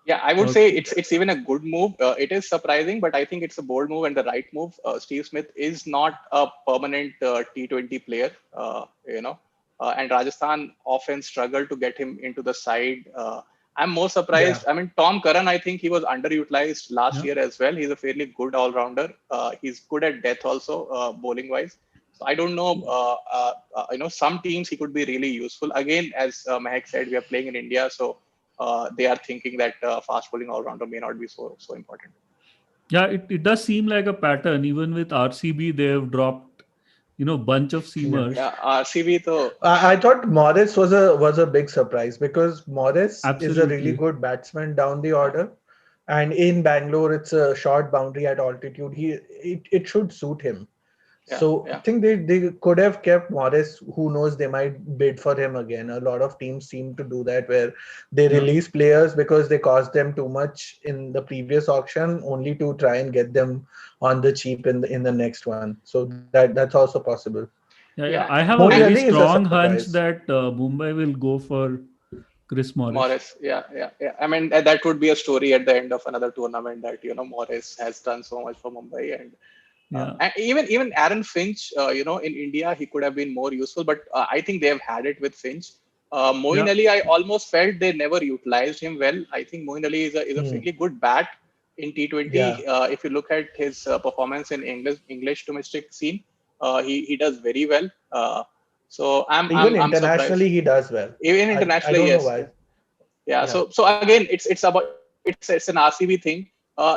Yeah, I would Uh, say it's even a good move. It is surprising, but I think it's a bold move and the right move. Steve Smith is not a permanent T20 player, and Rajasthan often struggle to get him into the side. I'm more Yeah. surprised. I mean, Tom Curran, I think he was underutilized last yeah, year as well. He's a fairly good all rounder. He's good at death also, bowling wise. So I don't know. Some teams he could be really useful. Again, as Mahek said, we are playing in India, so they are thinking that fast bowling all rounder may not be so important. yeah. It does seem like a pattern. Even with RCB, they have dropped bunch of Yeah. seamers. Yeah, RCB though. I thought Morris was a big surprise because Morris is a really Absolutely. good batsman down the Yeah, order, and in Bangalore it's a short boundary at altitude. It should suit him. yeah, So I yeah, think they could have kept Morris. Who knows? They might bid for him again. A lot of teams seem to do that, where they Yeah. release players because they cost them too much in the previous auction, only to try and get them on the cheap in the next one. So that's also possible. Yeah, yeah. yeah. I have a Moeen And very Ali is a strong hunch surprise. that Mumbai will go for Chris Morris. Morris, yeah. I mean, that would be a story at the end of another tournament that Morris has done so much for Mumbai, Yeah, and even Aaron Finch, in India he could have been more useful, but I think they have had it with Finch. Moeen yeah, Ali, I almost felt they never utilized him well. I think Moeen Ali is a Hmm. fairly good bat in Yeah. T20. If you look at his performance in English domestic scene, he does very well. So Even I'm surprised. internationally, he does well. Even I internationally, don't know yes, why. yes. Yeah. Yeah. So again, it's an RCB thing.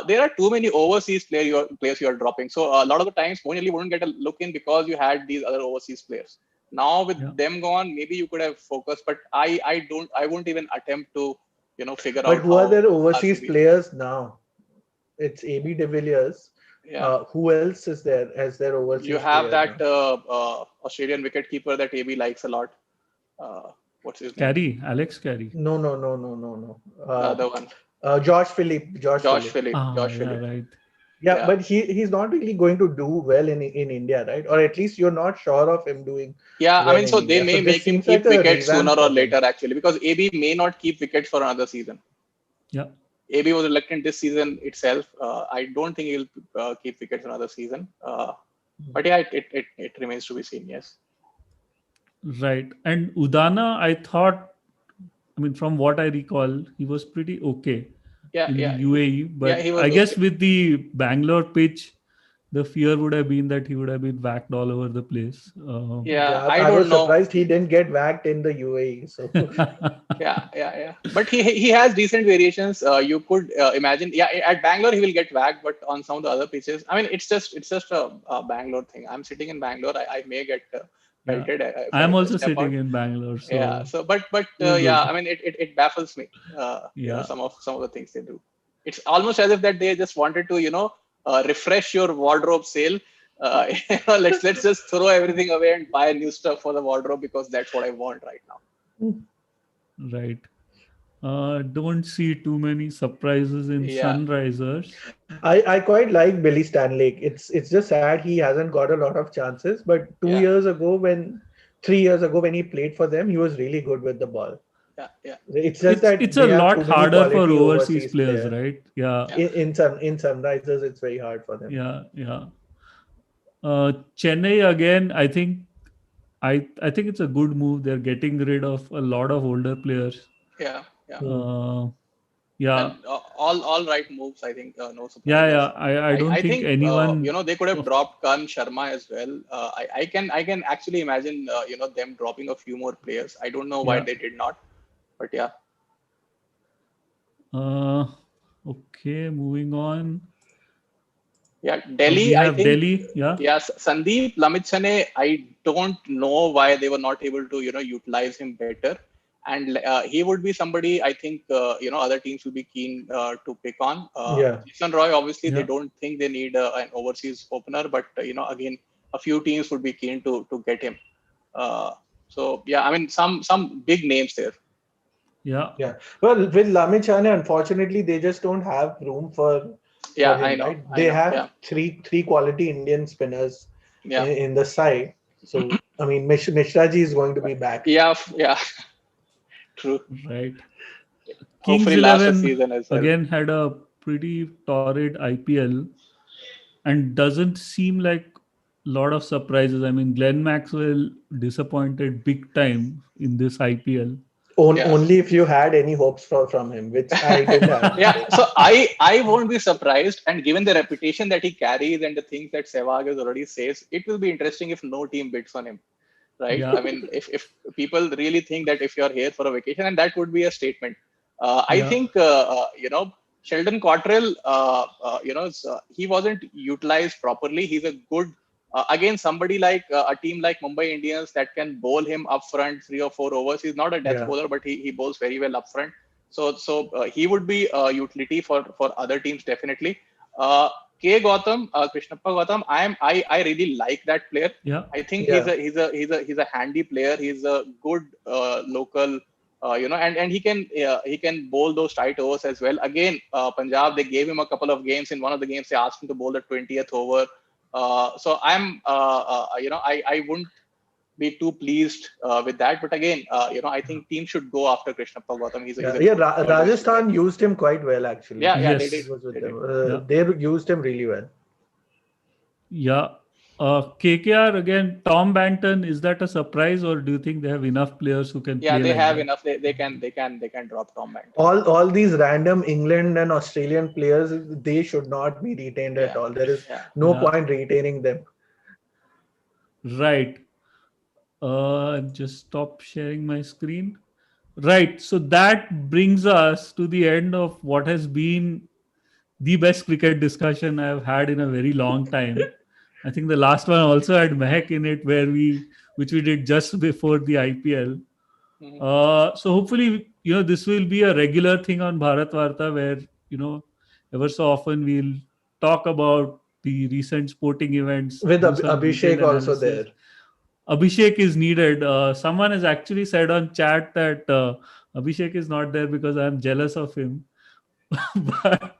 There are too many overseas players you are dropping. So a lot of the times, Moeen Ali wouldn't get a look in because you had these other overseas players. Now with yeah. them gone, maybe you could have focused. But I won't even attempt to figure But out who are how their overseas RCB. players now? It's AB de Villiers. Yeah. Who else is there as their You overseas have player that now? Australian wicketkeeper that AB likes a lot. What's his name? Carey, Alex Carey. No, no, no, no, no, no. The other one, Josh Philippe. Josh Josh Philippe. Phillip. Ah, Josh yeah, Phillip. right. Yeah, Yeah. but he's not really going to do well in India, right? Or at least you're not sure of him doing Yeah, I well mean, in so they India. So may this make him seems like keep a wickets sooner revamp or for him. later, actually, because AB may not keep wickets for another season. Yeah, AB was reluctant this season itself. I don't think he'll keep wickets another season. But yeah, it remains to be seen. Yes. right. And Udana, I thought, I mean, from what I recall, he was pretty okay Yeah, in the yeah, UAE. yeah. But He was I guess okay. with the Bangalore pitch, the fear would have been that he would have been whacked all over the place. Yeah, Yeah, I I don't was know. surprised he didn't get whacked in the UAE. So Yeah. But he has decent variations. You could imagine. Yeah, at Bangalore he will get whacked, but on some of the other pitches, I mean, it's just a Bangalore thing. I'm sitting in Bangalore. I may get Yeah. pelted I am if I also step out. sitting in Bangalore, Yeah. so So, but all yeah, good. I mean, it baffles me. Yeah. Some of the things they do. It's almost as if that they just wanted to, refresh your wardrobe sale. Let's just throw everything away and buy new stuff for the wardrobe because that's what I want right now. Right. Don't see too many surprises in Yeah, Sunrisers. I quite like Billy Stanley. It's just sad he hasn't got a lot of chances. But yeah, 3 years ago when he played for them, he was really good with the ball. yeah. It's just It's that a they have lot too many harder for quality overseas overseas players, players. right? Yeah, Yeah. In Sunrisers, it's very hard for them. yeah. Chennai again. I think it's a good move. They're getting rid of a lot of older players. Yeah, yeah. Hmm. Uh, yeah, And all right moves. I think no yeah. surprises. I don't I think think anyone. they could have Of, dropped Karan Sharma as well. I can actually imagine them dropping a few more players. I don't know why yeah. they did not, but yeah. Uh, okay, moving on. Yeah, We Delhi, I have think, Delhi. Yeah, yes, Sandeep Lamitsane, I don't know why they were not able to, utilize him better. And he would be somebody I think, other teams will be keen to pick on. Yeah. Jason Roy, obviously, they yeah, don't think they need an overseas opener, but, again, a few teams would be keen to get him. Uh, so, yeah, I mean, some big names there. yeah, Yeah. Well, with Lamine Chane, unfortunately, they just don't have room for Yeah, I him, know, right? I They know. Yeah, have three quality Indian spinners yeah, in the side. So I mean, Mishra ji is going to be back. yeah, yeah, true. right. Kings Hopefully, last the 11 season as well. again had a pretty torrid IPL and doesn't seem like a lot of surprises. I mean, Glenn Maxwell disappointed big time in this IPL. Yeah. Only if you had any hopes from him, which I didn't have. Yeah, So so I won't be surprised, and given the reputation that he carries and the things that Sehwag has already says, it will be interesting if no team bids on him, right? Yeah, I mean, if people really think that if you're here for a vacation, and that would be a statement. I yeah, think Sheldon Cottrell, he wasn't utilized properly. He's a good again somebody like a team like Mumbai Indians that can bowl him up front 3 or 4 overs. He's not a death yeah, bowler, but he bowls very well up front. So he would be a utility for other teams definitely. Uh, K Gautam, Krishnappa Gautam, I really like that player. yeah, I think yeah, he's a handy player. He's a good local, and he can bowl those tight overs as well. Again, Punjab, they gave him a couple of games. In one of the games, they asked him to bowl the 20th over. So I wouldn't be too pleased with that. But again, I think teams should go after Krishnappa Gautam. He's yeah, a yeah. good overseas player. Rajasthan used him quite well actually. Yeah, they did. He was with They did. them. yeah, They used him really well. yeah. KKR again, Tom Banton, is that a surprise or do you think they have enough players who can Yeah, play they like have that? enough. They can drop Tom Banton. All these random England and Australian players, they should not be retained at Yeah, all. There is yeah. no Yeah, point retaining them. right. Just stop sharing my screen. Right. So that brings us to the end of what has been the best cricket discussion I've had in a very long time. I think the last one also had Mahek in it, which we did just before the IPL. Mhm. So hopefully, this will be a regular thing on Bharatvaarta where, ever so often we'll talk about the recent sporting events, With do some detailed Abhishek also analysis. there. Abhishek is needed. Someone has actually said on chat that Abhishek is not there because I'm jealous of him. But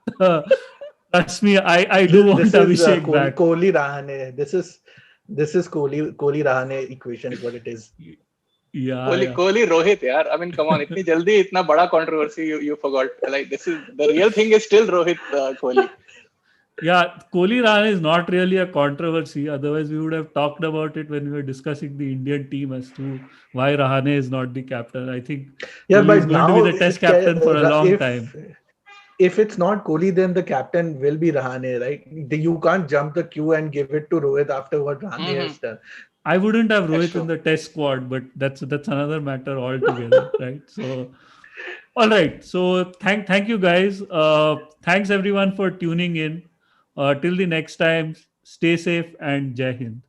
trust me, I do want This is Abhishek back. Kohli Rahane. This is Kohli Rahane equation is what it is. Yeah, Kohli, yeah. Kohli, Rohit, yaar. I mean, come on, itni jaldi, itna bada controversy you forgot. Like this is the real thing is still Rohit Kohli. Yeah, Kohli Rana is not really a controversy. Otherwise, we would have talked about it when we were discussing the Indian team as to why Rahane is not the captain. I think Yeah, Kohli is but going to be now the test captain for a long time. if it's not Kohli, then the captain will be Rahane, right? You can't jump the queue and give it to Rohit after what Rahane Mm-hmm. has done. I wouldn't have That's Rohit in true. the test squad, but that's another matter altogether, right? So, all right. So thank you guys. Thanks everyone for tuning in. Till the next time, stay safe and Jai Hind.